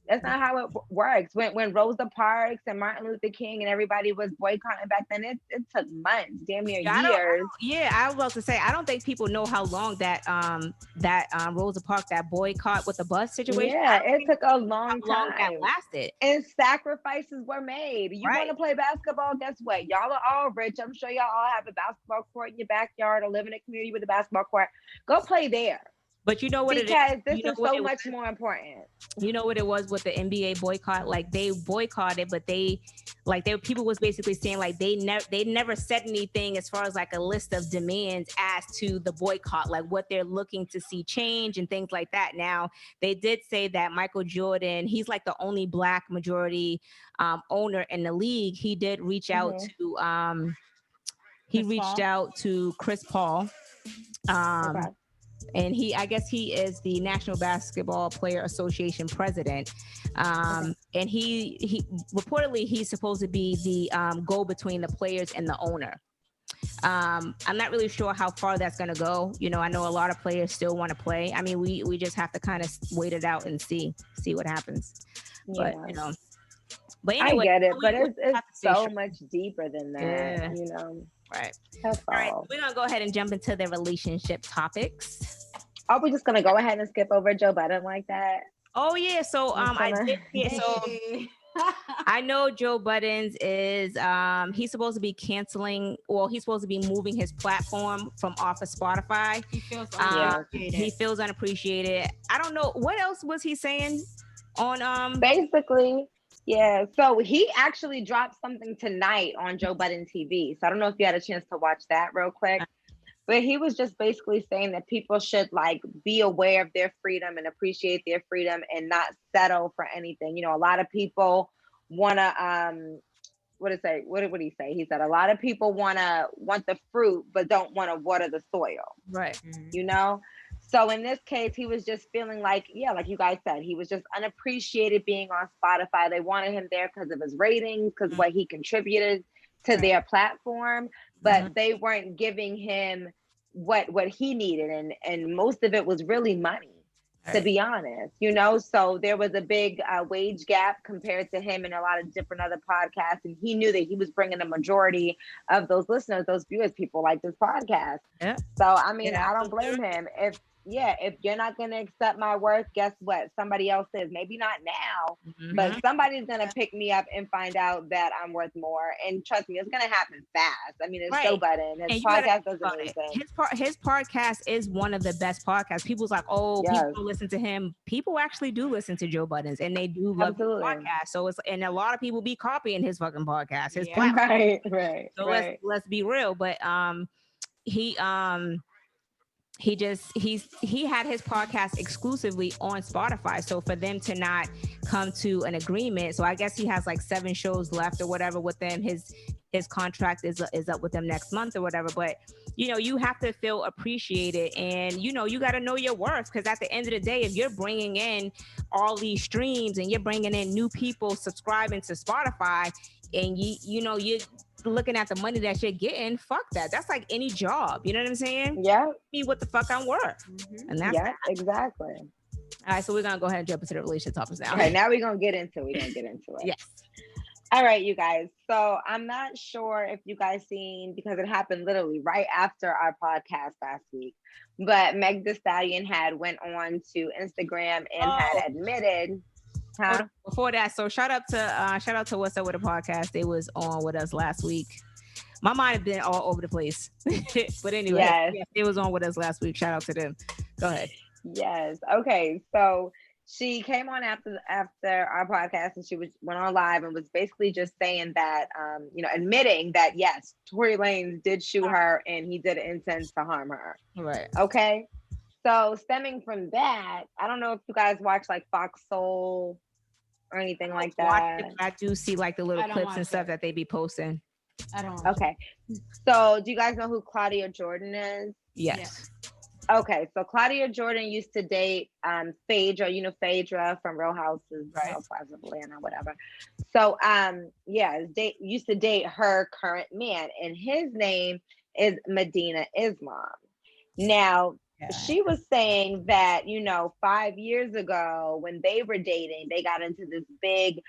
That's not how it works. When Rosa Parks and Martin Luther King and everybody was boycotting back then, it took months, damn near years. I was about to say, I don't think people know how long that Rosa Parks, that boycott with the bus situation. Yeah, it took a long time. How long that lasted. And sacrifices were made. You want to play basketball? Guess what? Y'all are all rich. I'm sure y'all all have a basketball court in your backyard or live in a community with a basketball court. Go play there. But you know what because it is? This is so much more important. You know what it was with the NBA boycott? Like, they boycotted, but people was basically saying like they never said anything as far as like a list of demands as to the boycott, like what they're looking to see change and things like that. Now, they did say that Michael Jordan, he's like the only Black majority owner in the league. He did reach out to he Chris reached Paul? out to Chris Paul. Okay. And I guess he is the National Basketball Player Association president. And he reportedly, he's supposed to be the go between the players and the owner. I'm not really sure how far that's going to go. You know, I know a lot of players still want to play. I mean, we just have to kind of wait it out and see what happens. Yeah. But, you know, but anyway, I get it, but we it's have to stay so sure. much deeper than that, Yeah. you know. Right. That's All right, all. we're going to go ahead and jump into the relationship topics. Are we just gonna go ahead and skip over Joe Budden like that? Oh, yeah. So I did. Yeah, so Hey. I know Joe Budden's is he's supposed to be canceling, well, he's supposed to be moving his platform from off of Spotify. He feels Yeah. unappreciated. He feels unappreciated. I don't know what else was he saying on Basically, yeah. So he actually dropped something tonight on Joe Budden TV. So I don't know if you had a chance to watch that real quick. But he was just basically saying that people should like be aware of their freedom and appreciate their freedom and not settle for anything. You know, a lot of people wanna what did he say? He said a lot of people want the fruit but don't want to water the soil. right. You know? So in this case, he was just feeling like, yeah, like you guys said, he was just unappreciated being on Spotify. They wanted him there because of his ratings, because what he contributed to their platform, but they weren't giving him what he needed, and most of it was really money, to be honest, you know. So there was a big wage gap compared to him and a lot of different other podcasts, and he knew that he was bringing a majority of those listeners, those viewers, people like this podcast. Yeah. So I mean, I don't blame him. If you're not going to accept my worth, guess what? Somebody else is. Maybe not now, but somebody's going to pick me up and find out that I'm worth more. And trust me, it's going to happen fast. I mean, it's Joe Budden. His podcast does amazing. His podcast is one of the best podcasts. People's like, oh, people don't listen to him. People actually do listen to Joe Budden's, and they do love his podcast. So and a lot of people be copying his fucking podcast. His platform. Right. So let's be real. But he had his podcast exclusively on Spotify. So for them to not come to an agreement, so I guess he has like 7 shows left or whatever with them. His contract is up with them next month or whatever. But you know, you have to feel appreciated, and you know, you got to know your worth, because at the end of the day, if you're bringing in all these streams and you're bringing in new people subscribing to Spotify, and you know you're looking at the money that you're getting, fuck that. That's like any job. You know what I'm saying? Yeah. Me what the fuck I'm worth. And that's that. Exactly. All right, so we're gonna go ahead and jump into the relationship topics now. Okay, now we're gonna get into it. Yes. All right, you guys. So I'm not sure if you guys seen, because it happened literally right after our podcast last week, but Meg Thee Stallion had went on to Instagram and had admitted. Before that, so shout out to What's Up With The Podcast. They was on with us last week. My mind has been all over the place. But anyway, yes, they was on with us last week. Shout out to them. Go ahead. Yes. Okay. So she came on after our podcast, and she went on live and was basically just saying that, you know, admitting that yes, Tory Lanez did shoot her and he did intend to harm her. Right. Okay. So stemming from that, I don't know if you guys watch like Fox Soul or anything like that. I do see like the little clips and stuff that they be posting. I don't. Okay. So do you guys know who Claudia Jordan is? Yes. Okay, so Claudia Jordan used to date Phaedra, you know, Phaedra from Real Houses, Housewives of Atlanta, whatever. So used to date her current man, and his name is Medina Islam. Now, she was saying that, you know, 5 years ago when they were dating, they got into this big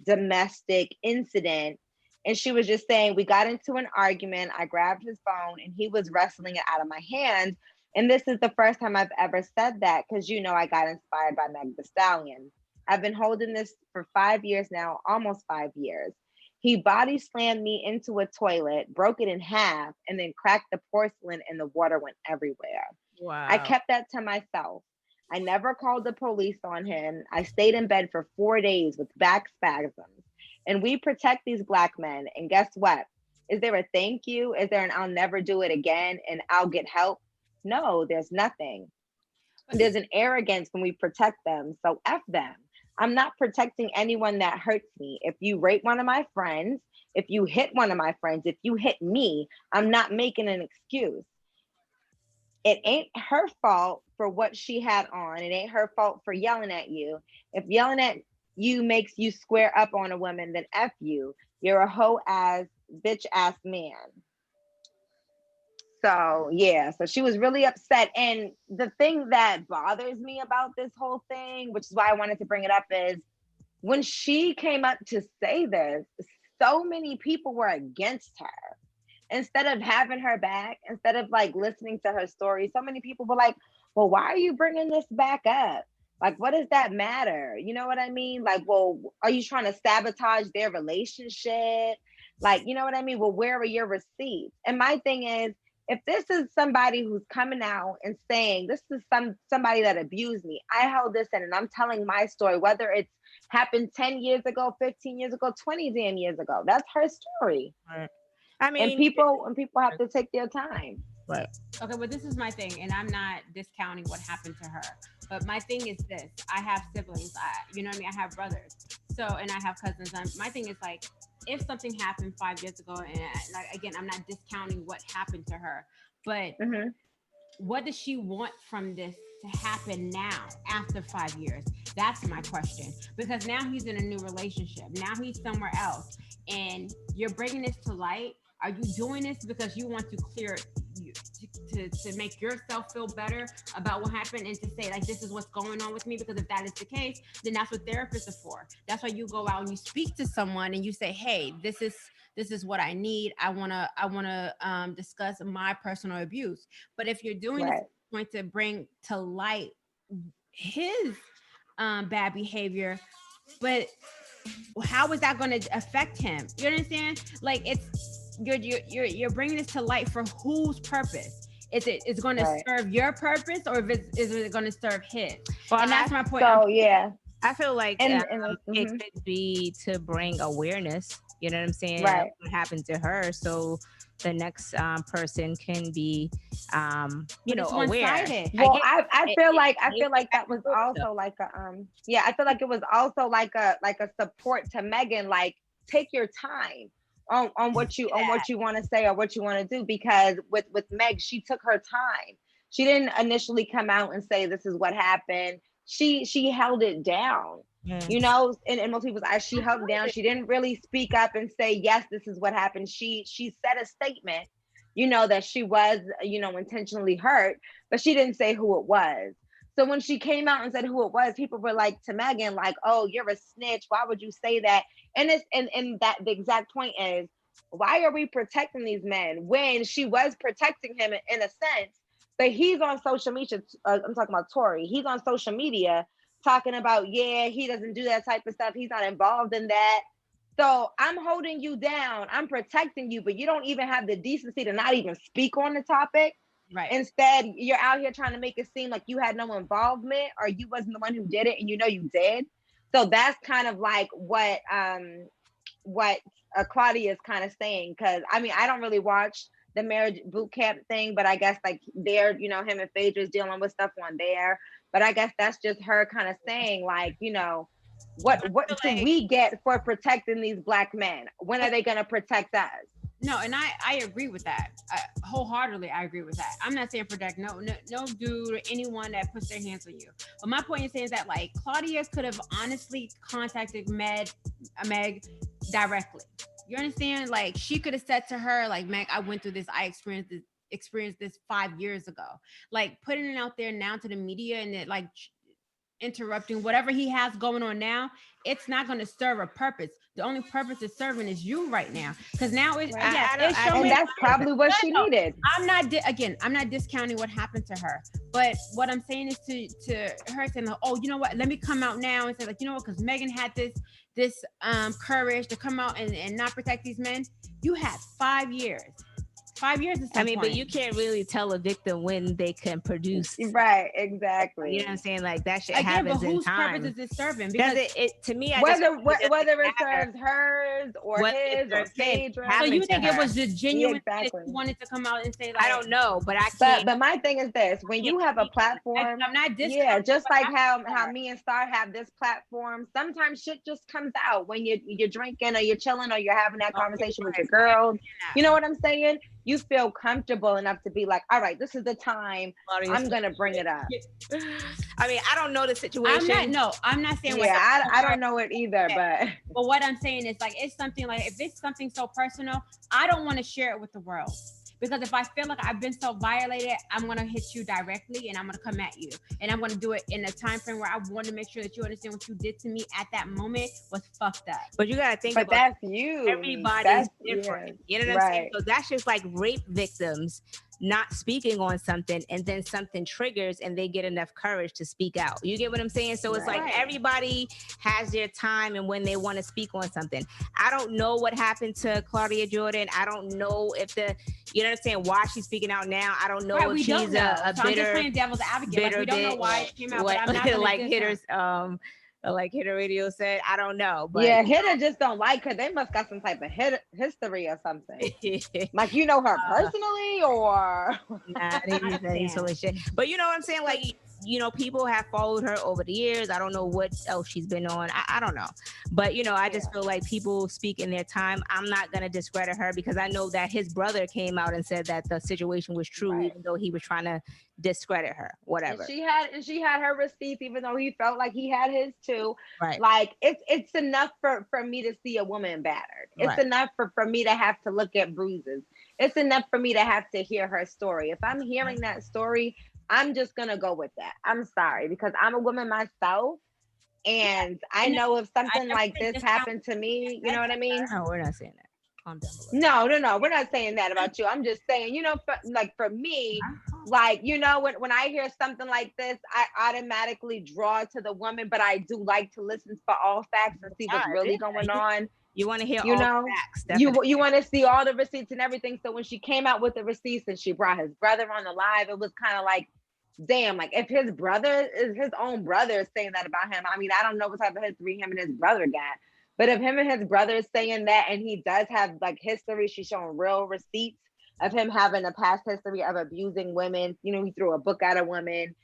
domestic incident. And she was just saying, we got into an argument. I grabbed his phone and he was wrestling it out of my hand. And this is the first time I've ever said that, because, you know, I got inspired by Meg Thee Stallion. I've been holding this for 5 years now, almost 5 years. He body slammed me into a toilet, broke it in half, and then cracked the porcelain and the water went everywhere. Wow. I kept that to myself. I never called the police on him. I stayed in bed for 4 days with back spasms. And we protect these Black men. And guess what? Is there a thank you? Is there an I'll never do it again and I'll get help? No, there's nothing. There's an arrogance when we protect them. So F them. I'm not protecting anyone that hurts me. If you rape one of my friends, if you hit one of my friends, if you hit me, I'm not making an excuse. It ain't her fault for what she had on. It ain't her fault for yelling at you. If yelling at you makes you square up on a woman, then F you. You're a hoe ass, bitch ass man. So yeah, so she was really upset. And the thing that bothers me about this whole thing, which is why I wanted to bring it up, is when she came up to say this, so many people were against her. Instead of having her back, instead of like listening to her story, so many people were like, well, why are you bringing this back up? Like, what does that matter? You know what I mean? Like, well, are you trying to sabotage their relationship? Like, you know what I mean? Well, where are your receipts? And my thing is, if this is somebody who's coming out and saying this is somebody that abused me, I held this in and I'm telling my story, whether it's happened 10 years ago, 15 years ago, 20 damn years ago, that's her story. Right. I mean, And people have to take their time. Right. Okay, but this is my thing, and I'm not discounting what happened to her. But my thing is this: I have siblings. You know what I mean? I have brothers. So, and I have cousins. My thing is like, if something happened 5 years ago, and like again, I'm not discounting what happened to her, but what does she want from this to happen now after 5 years? That's my question. Because now he's in a new relationship. Now he's somewhere else, and you're bringing this to light. Are you doing this because you want to clear to make yourself feel better about what happened and to say like this is what's going on with me? Because if that is the case, then that's what therapists are for. That's why you go out and you speak to someone and you say, hey, this is what I need. I wanna discuss my personal abuse. But if you're doing this, it's going to bring to light his bad behavior, but how is that going to affect him? You understand? Like you're bringing this to light for whose purpose? Is it going to serve your purpose, or is it going to serve his? Well, and that's my point. So yeah, I feel like it could be to bring awareness. You know what I'm saying? Right. What happened to her, so the next person can be, aware. Well, I feel like that was also like a I feel like it was also like a support to Megan. Like, take your time on what you want to say or what you want to do, because with Meg, she took her time. She didn't initially come out and say this is what happened. She held it down. You know, and most people's eyes, she held down. She didn't really speak up and say, yes, this is what happened. She said a statement, that she was, intentionally hurt, but she didn't say who it was. So when she came out and said who it was, people were like to Megan, like, oh, you're a snitch. Why would you say that? And it's and that the exact point is, why are we protecting these men when she was protecting him in a sense? But he's on social media. I'm talking about Tory. He's on social media talking about, he doesn't do that type of stuff. He's not involved in that. So I'm holding you down. I'm protecting you, but you don't even have the decency to not even speak on the topic. Right. Instead, you're out here trying to make it seem like you had no involvement or you wasn't the one who did it, and you did. So that's kind of like what Claudia is kind of saying. Because I mean, I don't really watch the marriage boot camp thing, but I guess like they're, him and Phaedra's dealing with stuff on there. But I guess that's just her kind of saying, like, what do we get for protecting these Black men? When are they going to protect us? No, and I agree with that. Wholeheartedly, I agree with that. I'm not saying protect no dude or anyone that puts their hands on you. But my point is saying that, like, Claudia could have honestly contacted Meg directly. You understand? Like, she could have said to her, like, Meg, I went through this. I experienced this 5 years ago. Like, putting it out there now to the media and it, like, interrupting whatever he has going on now, it's not going to serve a purpose. The only purpose it's serving is you right now, because now it's and that's probably what she needed. I'm not discounting what happened to her, but what I'm saying is to her saying, like, oh, you know what, let me come out now and say, like, you know what, because Megan had this courage to come out and not protect these men. You had 5 years 5 years is I mean, but you can't really tell a victim when they can produce. Right, exactly. You know what I'm saying? Like that shit again, happens but in whose time. purpose is it serving? Does Because it to me, I whether just whether it serves hers or his or Phaedra. so you to think her. it was just genuine that Exactly. you wanted to come out and say like, I don't know, but I can't. But my thing is this: when you have a platform, I'm not yeah, just like how how me and Star have this platform. Sometimes shit just comes out when you're drinking or you're chilling or you're having that conversation with your girls. You know what I'm saying? You feel comfortable enough to be like, all right, this is the time I'm gonna bring it up. I mean, I don't know the situation. I'm not saying. Yeah, I don't know it either, but what I'm saying is like, it's something like, if it's something so personal, I don't want to share it with the world. Because if I feel like I've been so violated, I'm gonna hit you directly and I'm gonna come at you. And I'm gonna do it in a time frame where I want to make sure that you understand what you did to me at that moment was fucked up. But you gotta think about that's you. Everybody's different. Yeah, you know what I'm saying? So that's just like rape victims not speaking on something, and then something triggers and they get enough courage to speak out. You get what I'm saying? So it's like everybody has their time and when they want to speak on something. I don't know what happened to Claudia Jordan. I don't know if you know what I'm saying, why she's speaking out now. I don't know if she's a bitter. So I'm just playing devil's advocate. Like, we don't know why it came out, but I'm not gonna like hitters. Like Hitter Radio said, I don't know, but yeah, Hitter just don't like her. They must got some type of history or something. Like, you know her personally, or nah, they shit. But you know what I'm saying? Like, you know, people have followed her over the years. I don't know what else she's been on. I don't know. But, you know, I just feel like people speak in their time. I'm not going to discredit her because I know that his brother came out and said that the situation was true, even though he was trying to discredit her, whatever. And she had her receipts, even though he felt like he had his too. Right. Like, it's enough for me to see a woman battered. It's enough for me to have to look at bruises. It's enough for me to have to hear her story. If I'm hearing that story, I'm just gonna go with that. I'm sorry, because I'm a woman myself, and I know if something like this happened to me, you know what I mean? No, we're not saying that. Calm down. No, we're not saying that about you. I'm just saying, you know, for me, like, you know, when I hear something like this, I automatically draw to the woman, but I do like to listen for all facts and see what's really going on. You want to hear all the facts. Definitely. You want to see all the receipts and everything. So when she came out with the receipts and she brought his brother on the live, it was kind of like, damn, like if his brother is his own brother is saying that about him. I mean, I don't know what type of history him and his brother got, but if him and his brother is saying that, and he does have like history, she's showing real receipts of him having a past history of abusing women. You know, he threw a book at a woman,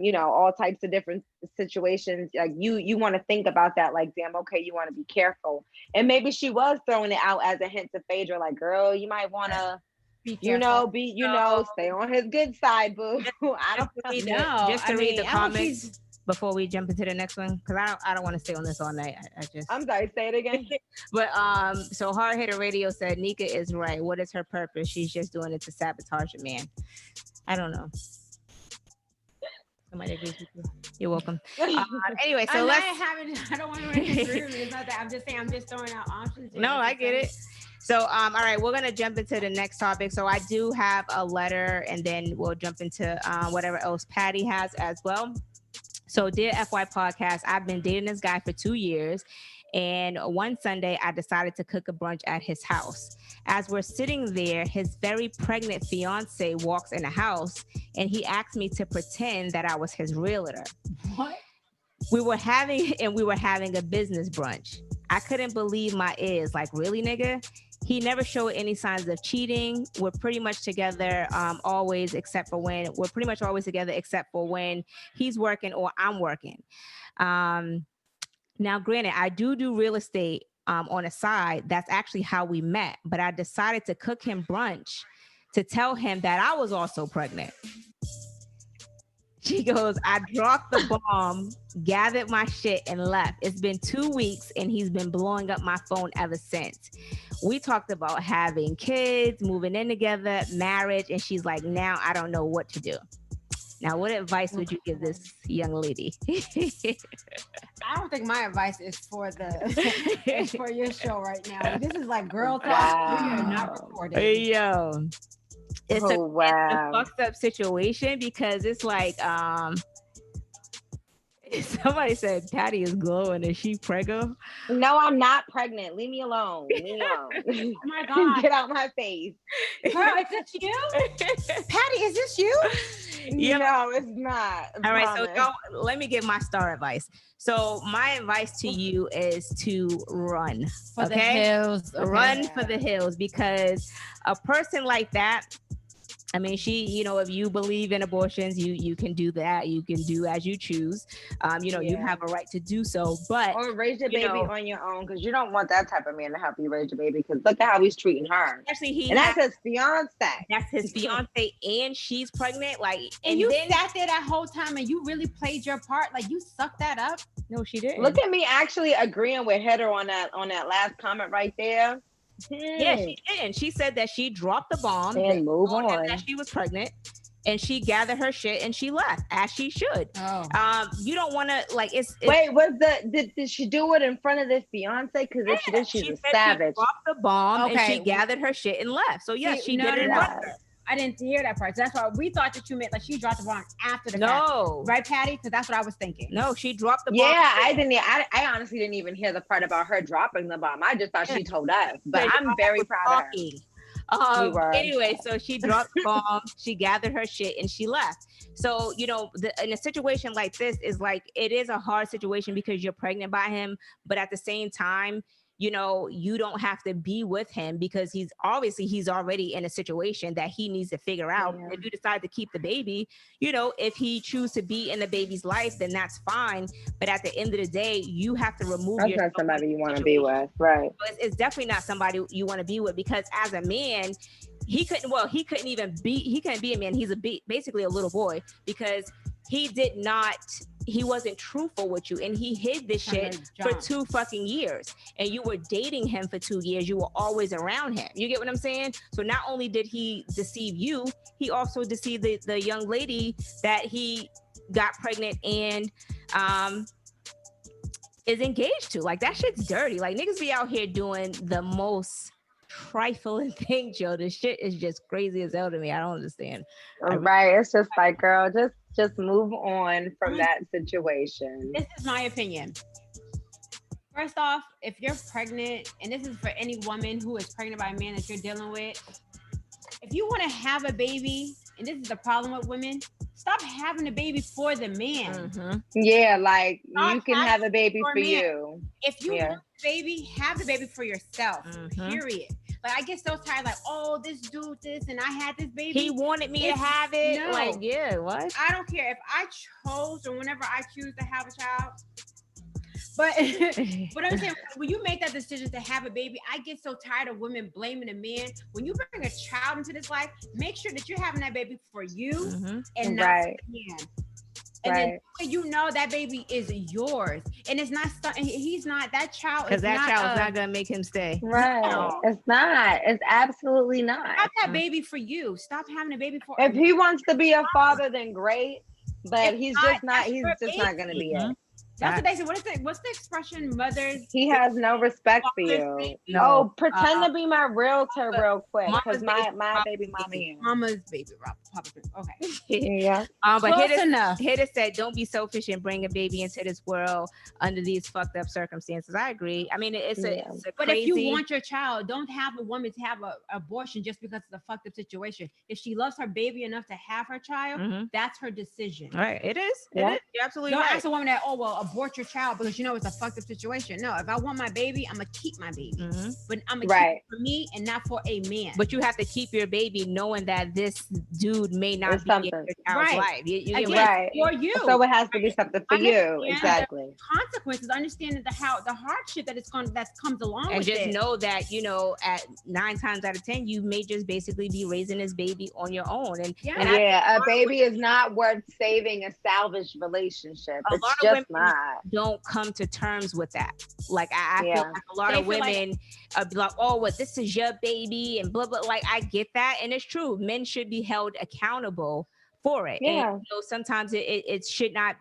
you know, all types of different situations. Like you want to think about that, like, damn, okay, you want to be careful. And maybe she was throwing it out as a hint to Phaedra, like, girl, you might want to, stay on his good side, boo. I don't know. Just to read the comments before we jump into the next one, because I don't want to stay on this all night. I'm sorry, say it again. But so Hard Hitter Radio said Nika is right. What is her purpose? She's just doing it to sabotage a man. I don't know. Somebody agrees with you. You're welcome. Anyway, so I don't want to disagree with me. It's not that. I'm just saying, I'm just throwing out options. No, I get it. So, all right, we're going to jump into the next topic. So I do have a letter, and then we'll jump into whatever else Patty has as well. So dear FY Podcast, I've been dating this guy for 2 years. And one Sunday, I decided to cook a brunch at his house. As we're sitting there, his very pregnant fiance walks in the house, and he asked me to pretend that I was his realtor. What? We were having a business brunch. I couldn't believe my ears. Like, really, nigga? He never showed any signs of cheating. We're pretty much together always, except for when he's working or I'm working. Now, granted, I do real estate on a side. That's actually how we met. But I decided to cook him brunch to tell him that I was also pregnant. She goes, I dropped the bomb, gathered my shit, and left. It's been 2 weeks, and he's been blowing up my phone ever since. We talked about having kids, moving in together, marriage, and she's like, now I don't know what to do. Now, what advice would you give this young lady? I don't think my advice is for it's for your show right now. This is like girl talk. We are not recording. Hey, yo. It's a fucked up situation because it's like Somebody said Patty is glowing. Is she preggo? No, I'm not pregnant. Leave me alone. Leave me alone. Oh my God. Get out my face. Girl, is this you? Patty, is this you? Yep. No, it's not. All right, so Promise. y'all, let me give my star advice. So my advice to you is to run. For the okay? hills. Okay. Run for the hills, because a person like that, I mean, she, you know, if you believe in abortions, you can do that. You can do as you choose. You know, you have a right to do so. But or raise your you baby know, on your own, because you don't want that type of man to help you raise your baby. Because look at how he's treating her, especially and that's his fiance. That's his fiance, and she's pregnant. Like, And you then, sat there that whole time and you really played your part. Like, you sucked that up. no, she didn't. Look at me actually agreeing with Heather on that last comment right there. Yeah, she didn't. She said that she dropped the bomb And move on him on. that she was pregnant, and she gathered her shit and she left, as she should. Oh. You don't want to, like, it's Wait, did she do it in front of this fiance? Because if she did, she's she a said savage. She dropped the bomb and she Okay. gathered her shit and left. So yes, See, she did it in no. front of her. I didn't hear that part. So that's why we thought that you meant like she dropped the bomb after the fact. No, Right, Patty? Because that's what I was thinking. no, she dropped the bomb. Yeah, I didn't. I honestly didn't even hear the part about her dropping the bomb. I just thought she told us. But Yeah, I'm very proud of her. We were. Anyway, so she dropped the bomb, she gathered her shit, and she left. So, you know, in a situation like this, is like, it is a hard situation because you're pregnant by him, but at the same time, you know, you don't have to be with him because he's already in a situation that he needs to figure out. Yeah. If you decide to keep the baby, you know, if he chooses to be in the baby's life, then that's fine. But at the end of the day, you have to remove That's yourself not somebody from you the want to be situation. with, right? So it's definitely not somebody you want to be with, because as a man, he couldn't be a man. He's basically a little boy, because he wasn't truthful with you, and he hid this shit for 2 fucking years, and you were dating him for 2 years. You were always around him. You get what I'm saying? So not only did he deceive you, he also deceived the young lady that he got pregnant and is engaged to. Like, that shit's dirty. Like, niggas be out here doing the most trifling things, yo. This shit is just crazy as hell to me. I don't understand. Right. It's just like, girl, just move on from that situation. This is my opinion. First off, if you're pregnant, and this is for any woman who is pregnant by a man that you're dealing with, if you want to have a baby, and this is the problem with women, stop having a baby for the man. Mm-hmm. Yeah, like Stop you can have a baby for men. you. If you want a baby, have the baby for yourself. Mhm. Period. But I get so tired, like, oh, this dude, this, and I had this baby. He wanted me to have it. No. Like, yeah, what? I don't care if I chose or whenever I choose to have a child. But what I'm saying, when you make that decision to have a baby, I get so tired of women blaming a man. When you bring a child into this life, make sure that you're having that baby for you Mm-hmm. and not for the man. And then you know that baby is yours, and it's not. He's not that child. Because that child is not gonna make him stay. Right. No. It's not. It's absolutely not. Stop that baby for you. Stop having a baby for. If he wants to be a father, then great. But If he's not, just not. that's He's your just not gonna be it. That's what they say. What's the expression? Mothers. He has no respect for you. No. Oh, pretend to be my realtor real quick, because Mama's my baby mama here. Mama's baby. Papa. Okay. Yeah. But Close enough. Hitta said, "Don't be selfish and bring a baby into this world under these fucked up circumstances." I agree. I mean, it's a But crazy. if you want your child, don't have a woman to have an abortion just because it's a fucked up situation. If she loves her baby enough to have her child, Mhm. that's her decision. All right, it is. Yeah. It is. You're absolutely Don't right. ask a woman that, oh, well, abort your child because you know it's a fucked up situation. No, if I want my baby, I'm going to keep my baby. Mhm. But I'm going to keep it for me and not for a man. But you have to keep your baby knowing that this dude may not It's be in something. your child's Right. life. You get Again, what I'm Right. for you. So it has to be something for you. Understand Exactly. Consequences, understanding the hardship that comes along and with just it. know that, you know, at 9 times out of 10, you may just basically be raising this baby on your own. And Yeah, a baby is not worth saving a salvaged relationship. A It's lot of just women not. don't come to terms with that. Like, I feel Yeah. like a lot They of feel like- women are like, oh, well, this is your baby and blah, blah. Like, I get that. And it's true. Men should be held accountable for it. Yeah. And, you know, sometimes it should not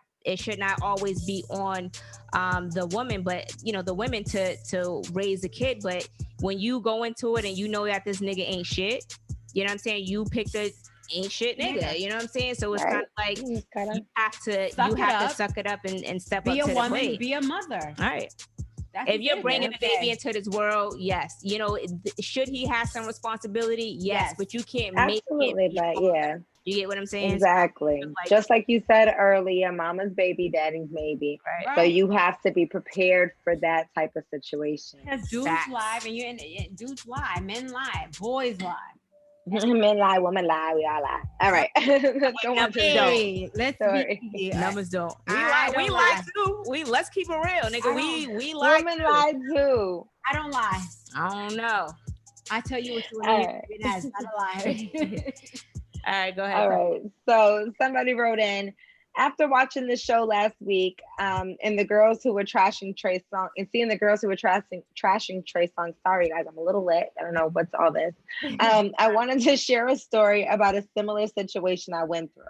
always be on the woman, but, you know, the women to raise a kid. But when you go into it and you know that this nigga ain't shit, you know what I'm saying? You pick the ain't shit nigga. You know what I'm saying? So it's kind of like you have to suck it up and step be up a to woman, the plate. be a mother. All right. If you're bringing a baby into this world, yes. You know, should he have some responsibility? Yes. But you can't make it. But yeah. You get what I'm saying? Exactly. So like, just like you said earlier, mama's baby, daddy's maybe. Right. So you have to be prepared for that type of situation. Because dudes lie, and dudes lie, men lie, boys lie. Men lie, women lie, we all lie. All right. Let's go on to the Let's be numbers don't. We lie too. Let's keep it real, nigga. We lie. Women lie too. I don't lie. I don't know. I tell you what you want to hear. I don't lie. All right, go ahead. All right. So somebody wrote in, after watching the show last week, and the girls who were trashing Trey Songz, and seeing the girls who were trashing Trey Songz. Sorry guys, I'm a little lit. I don't know what's all this. I wanted to share a story about a similar situation I went through.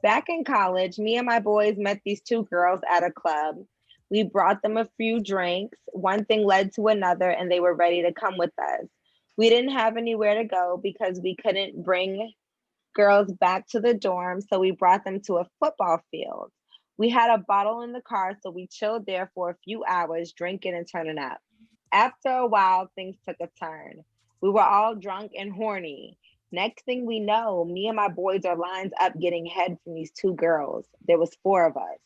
Back in college, me and my boys met these two girls at a club. We brought them a few drinks. One thing led to another, and they were ready to come with us. We didn't have anywhere to go because we couldn't bring girls back to the dorm, so we brought them to a football field. We had a bottle in the car, so we chilled there for a few hours, drinking and turning up. After a while, things took a turn. We were all drunk and horny. Next thing we know, me and my boys are lined up getting head from these two girls. There was 4 of us.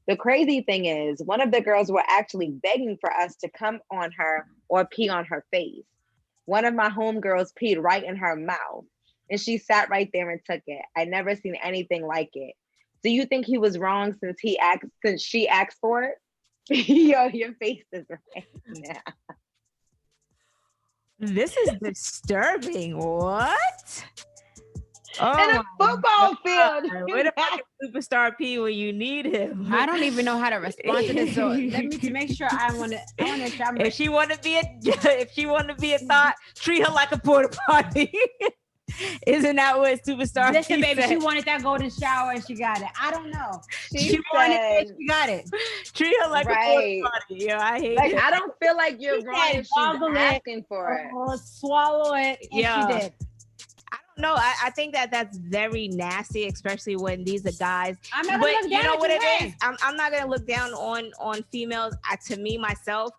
The crazy thing is, one of the girls were actually begging for us to come on her or pee on her face. One of my homegirls peed right in her mouth, and she sat right there and took it. I never seen anything like it. Do you think he was wrong since she asked for it? Yo, your face is right now. This is disturbing. What? In a football field. Where the fuck is Superstar P when you need him? I don't even know how to respond to this. So let me to make sure I want to. If she want to be a thought, treat her like a porta potty. Isn't that what Superstar? Listen, baby, said? she wanted that golden shower and she got it. I don't know. She wanted it, she got it. Treat her like a porta potty. Yeah, I hate it. I don't feel like you're wrong if she's asking for it. Swallow it. And she did. No, I think that's very nasty, especially when these are guys. I'm not gonna look down. You know what it is? I'm not gonna look down on females. To me, myself,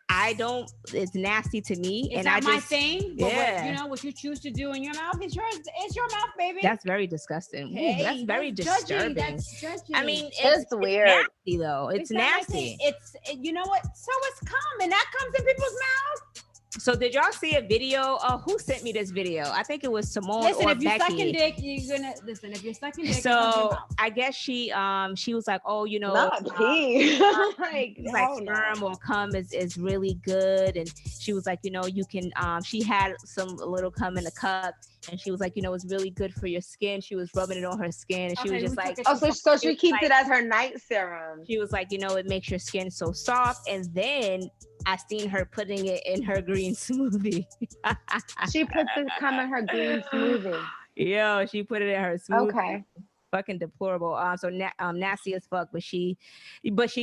I don't. It's nasty to me, it's and not my thing. But what you choose to do in your mouth is yours. It's your mouth, baby. That's very disgusting. Hey, that's very disturbing. That's judging. I mean, it's weird. It's nasty though. It's nasty. It's you know what? So it's common. That comes in people's mouths. So did y'all see a video? Who sent me this video? I think it was Simone or Becky. Listen, if you're sucking dick, you're gonna listen. If you're sucking dick, so I guess she was like, oh, you know, not pee. like sperm or cum is really good, and she was like, you know, you can. She had some little cum in a cup, and she was like, you know, it's really good for your skin. She was rubbing it on her skin, and she was just like, so she keeps it as her night serum. She was like, you know, it makes your skin so soft, and then I seen her putting it in her green smoothie. She put the cum in her green smoothie. Yo, she put it in her smoothie. Okay. Fucking deplorable. So nasty as fuck, but she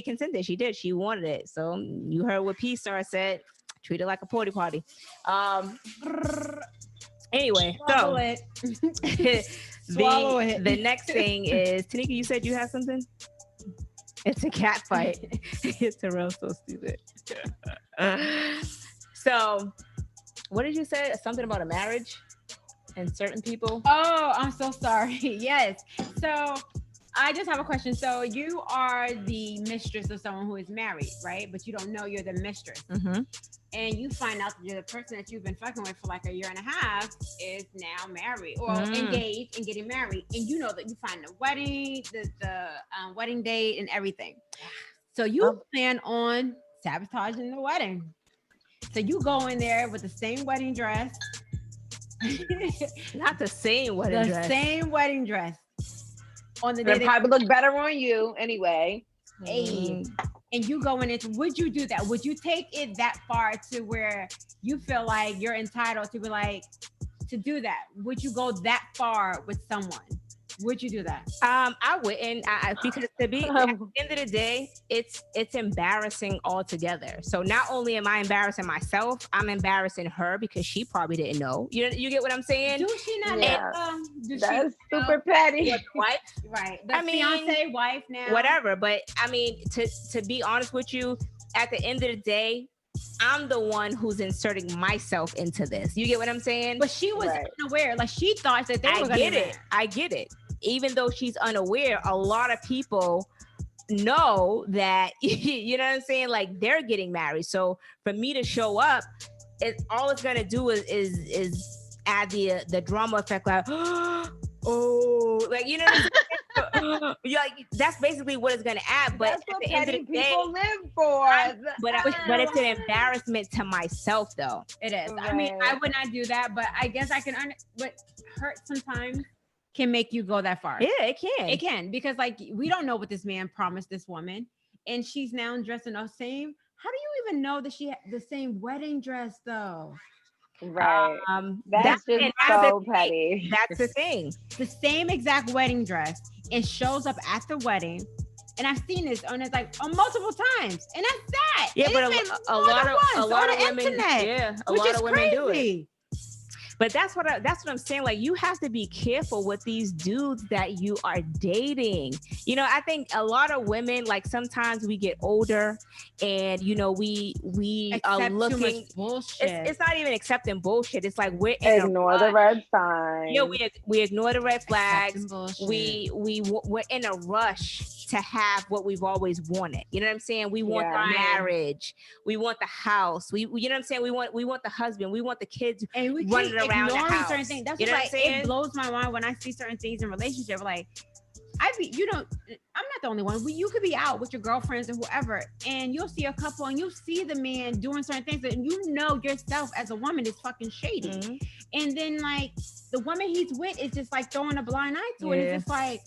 consented. She did. She wanted it. So you heard what P-Star said. Treat it like a porta potty. Anyway, swallow it. Swallow it. The next thing is, Tanika, you said you had something? It's a cat fight. It's Terrell, so stupid. So, what did you say? Something about a marriage and certain people? Oh, I'm so sorry. Yes. So, I just have a question. So, you are the mistress of someone who is married, right? But you don't know you're the mistress. Mm-hmm. And you find out that you're the person that you've been fucking with for like a year and a half is now married or engaged and getting married. And you know that you find the wedding, the wedding date and everything. So you plan on sabotaging the wedding. So you go in there with the same wedding dress. Not the same wedding dress. The same wedding dress. On the day it probably look better on you anyway. Hey. And you going into, would you do that? Would you take it that far to where you feel like you're entitled to be like, to do that? Would you go that far with someone? Would you do that? I wouldn't. Because to be at the end of the day, it's embarrassing altogether. So not only am I embarrassing myself, I'm embarrassing her because she probably didn't know. You get what I'm saying? Do she not know? That's super petty. Wife, right? The fiance, wife now. Whatever. But I mean, to be honest with you, at the end of the day, I'm the one who's inserting myself into this. You get what I'm saying? But she was unaware. Like she thought that they were going to get it. I get it. Even though she's unaware, a lot of people know that, you know what I'm saying? Like they're getting married. So for me to show up, all it's going to do is add the drama effect. Like, oh, like, you know what I'm saying? Like that's basically what it's gonna add. But that's at the end of the day, people live for. But it's an embarrassment to myself, though. It is. Right. I mean, I would not do that, but I guess I can. But hurt sometimes can make you go that far. Yeah, it can. It can, because like we don't know what this man promised this woman, and she's now dressed in the same. How do you even know that she had the same wedding dress though? Right. That's just so petty. That's the thing. The same exact wedding dress, and shows up at the wedding. And I've seen this on it like on multiple times, and that's that. Yeah, but a lot of women, internet, a lot of women crazy. do it. But that's what I'm saying. Like you have to be careful with these dudes that you are dating. You know, I think a lot of women, like sometimes we get older, and you know we are looking. Too much bullshit. It's not even accepting bullshit. It's like we're ignore the red signs. Yeah, we ignore the red flags. We're in a rush to have what we've always wanted. You know what I'm saying? We want the marriage. We want the house. You know what I'm saying? We want the husband. We want the kids. And we running around the house. Certain things. That's what like it blows my mind when I see certain things in relationships. Like I'm not the only one. You could be out with your girlfriends or whoever, and you'll see a couple, and you see the man doing certain things, and you know yourself as a woman is fucking shady. Mm-hmm. And then like the woman he's with is just like throwing a blind eye to it. It's just like,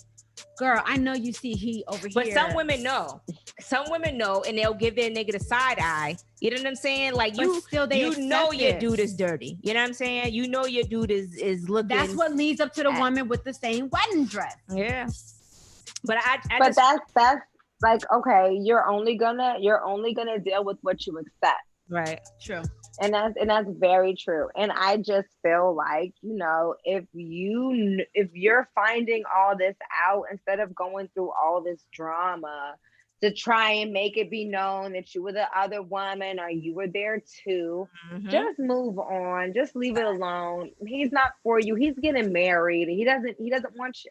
girl, I know you see he over here. But some women know. Some women know, and they'll give their nigga the side eye. You know what I'm saying? Like you know your dude is dirty. You know what I'm saying? You know your dude is looking. That's what leads up to the woman with the same wedding dress. Yeah. But that's like, okay, you're only gonna deal with what you accept. Right. True. And that's very true. And I just feel like, you know, if you're finding all this out instead of going through all this drama to try and make it be known that you were the other woman or you were there too, just move on. Just leave it alone. He's not for you. He's getting married. He doesn't want you.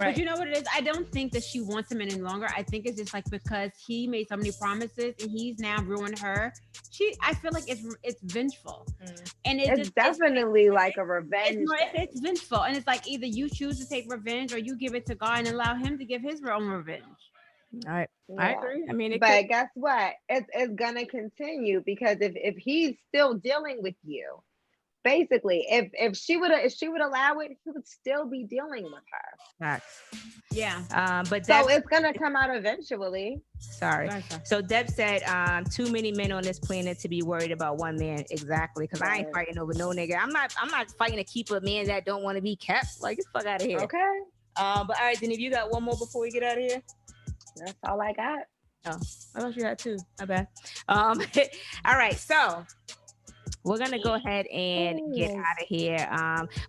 Right. But you know what it is? I don't think that she wants him any longer. I think it's just like because he made so many promises and he's now ruined her. I feel like it's vengeful. And it's definitely like a revenge. It's vengeful. And it's like either you choose to take revenge or you give it to God and allow him to give his own revenge. All right. Yeah. I agree. I mean, guess what? It's gonna continue because if he's still dealing with you, basically, if she would allow it, he would still be dealing with her. Facts. Yeah. But so it's gonna come out eventually. Sorry. So Deb said, too many men on this planet to be worried about one man. Exactly. Because I ain't fighting over no nigga. I'm not fighting to keep a man that don't want to be kept. Like, get the fuck out of here. Okay. But all right, then if you got one more before we get out of here. That's all I got. Oh, I thought you had two. My bad. All right, so we're gonna go ahead and get out of here.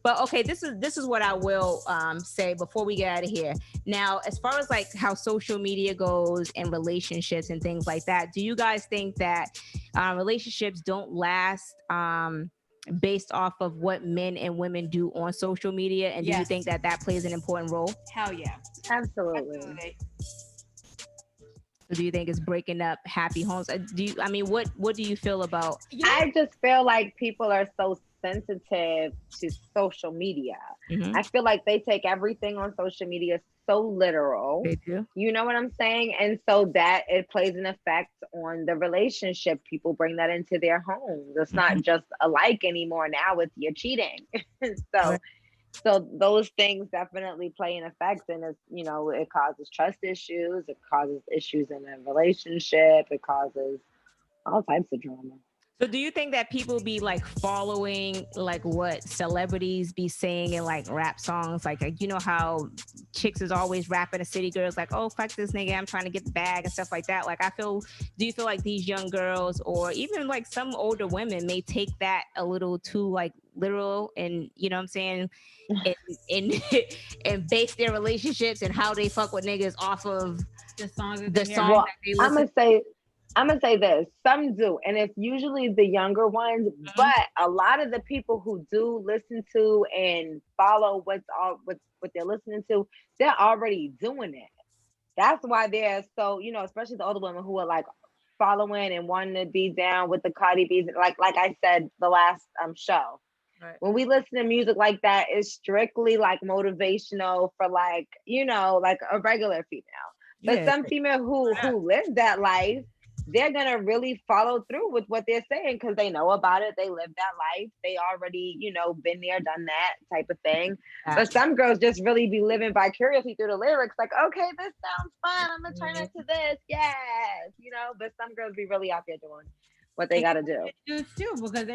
But okay, this is what I will say before we get out of here. Now, as far as like how social media goes and relationships and things like that, do you guys think that relationships don't last based off of what men and women do on social media? And do you think that plays an important role? Hell yeah. Absolutely. Or do you think it's breaking up happy homes? What do you feel about? I just feel like people are so sensitive to social media. Mm-hmm. I feel like they take everything on social media so literal. They do. You know what I'm saying? And so that it plays an effect on the relationship. People bring that into their homes. It's not just a like anymore. Now it's you're cheating. So those things definitely play an effect, and it's, you know, it causes trust issues, it causes issues in a relationship, it causes all types of drama. So do you think that people be like following like what celebrities be saying in like rap songs? Like you know how chicks is always rapping to city girls like, oh, fuck this nigga, I'm trying to get the bag and stuff like that. Like do you feel like these young girls or even like some older women may take that a little too like literal and, you know what I'm saying, and and base their relationships and how they fuck with niggas off of the songs that the they songs hear. Well, that they listen I'm gonna say this. Some do, and it's usually the younger ones. But a lot of the people who do listen to and follow what they're listening to, they're already doing it. That's why they're so, especially the older women who are like following and wanting to be down with the Cardi B's. Like I said the last show. Right. When we listen to music like that, it's strictly like motivational for like like a regular female. But some female who live that life, they're gonna really follow through with what they're saying because they know about it. They live that life. They already, been there, done that type of thing. But some girls just really be living vicariously through the lyrics. Like, okay, this sounds fun. I'm gonna turn into this. Yes, But some girls be really out there doing what they gotta do. Dudes too, because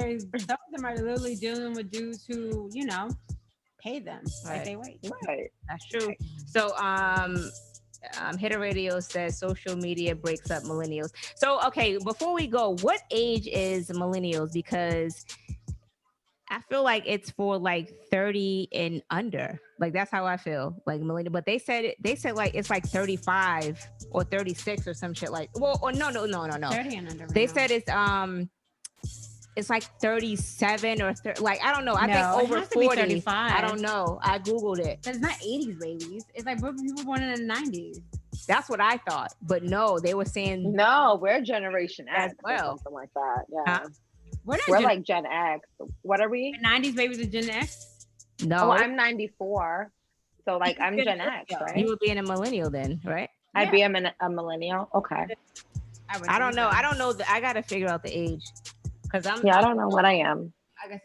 some of them are literally dealing with dudes who, pay them like they wait. Right. That's true. So Hitter Radio says social media breaks up millennials. So okay, before we go, what age is millennials? Because I feel like it's for like 30 and under. Like that's how I feel, like millennial. But they said like it's like 35 or 36 or some shit. Like, well, or no. 30 and under. They said it's like 37 or like I don't know. I think over 40. 35. I don't know. I googled it. It's not 80s babies. It's like people born in the 90s. That's what I thought, but no, they were saying no. We're Generation X as well, or something like that. Yeah, huh? We're like Gen X. What are we? 90s babies are Gen X. No, oh, I'm 94, so like I'm Gen X, right? You would be in a millennial then, right? I'd be a millennial. Okay. I don't know. I don't know. I gotta figure out the age. Cause I don't know what I am.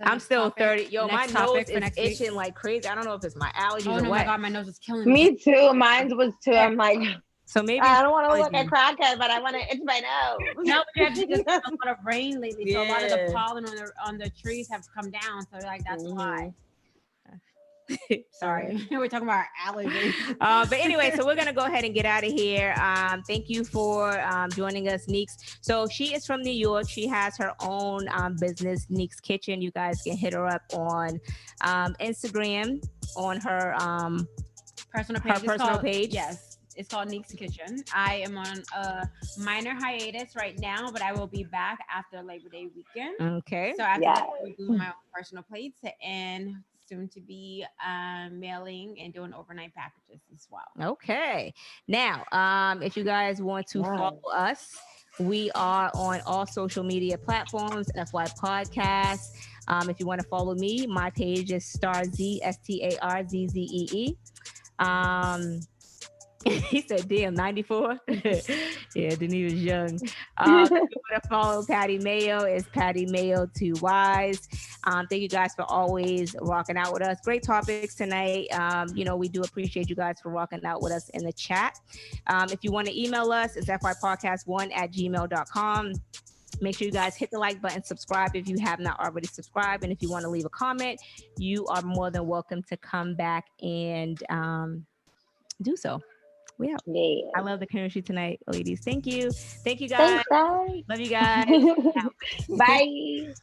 I'm still 30. Yo, my nose is itching like crazy. I don't know if it's my allergies or what. Oh my God, my nose is killing me. Me too. Mine was too. I'm like, so maybe I don't want to look at crackhead, but I want to itch my nose. No, we have just a lot of rain lately, so a lot of the pollen on the trees have come down. So like that's why. Sorry, we're talking about allergies. But anyway, so we're gonna go ahead and get out of here. Thank you for joining us, Neeks. So she is from New York. She has her own business, Neeks Kitchen. You guys can hit her up on Instagram on her personal page. Yes, it's called Neeks Kitchen. I am on a minor hiatus right now, but I will be back after Labor Day weekend. Okay. So after that, we'll do my own personal plates and soon to be mailing and doing overnight packages as well. Okay. Now, if you guys want to follow us, we are on all social media platforms, FY Podcast. If you want to follow me, my page is StarZ, STARZZEE. He said, damn, 94? Yeah, then he was young. If you want to follow Patty Mayo, it's Patty Mayo 2 Ys. Thank you guys for always rocking out with us. Great topics tonight. We do appreciate you guys for rocking out with us in the chat. If you want to email us, it's fypodcast1@gmail.com. Make sure you guys hit the like button, subscribe if you have not already subscribed. And if you want to leave a comment, you are more than welcome to come back and do so. We out. Yeah. I love the chemistry tonight, ladies. Thank you. Thank you, guys. Thanks, guys. Love you guys. Bye.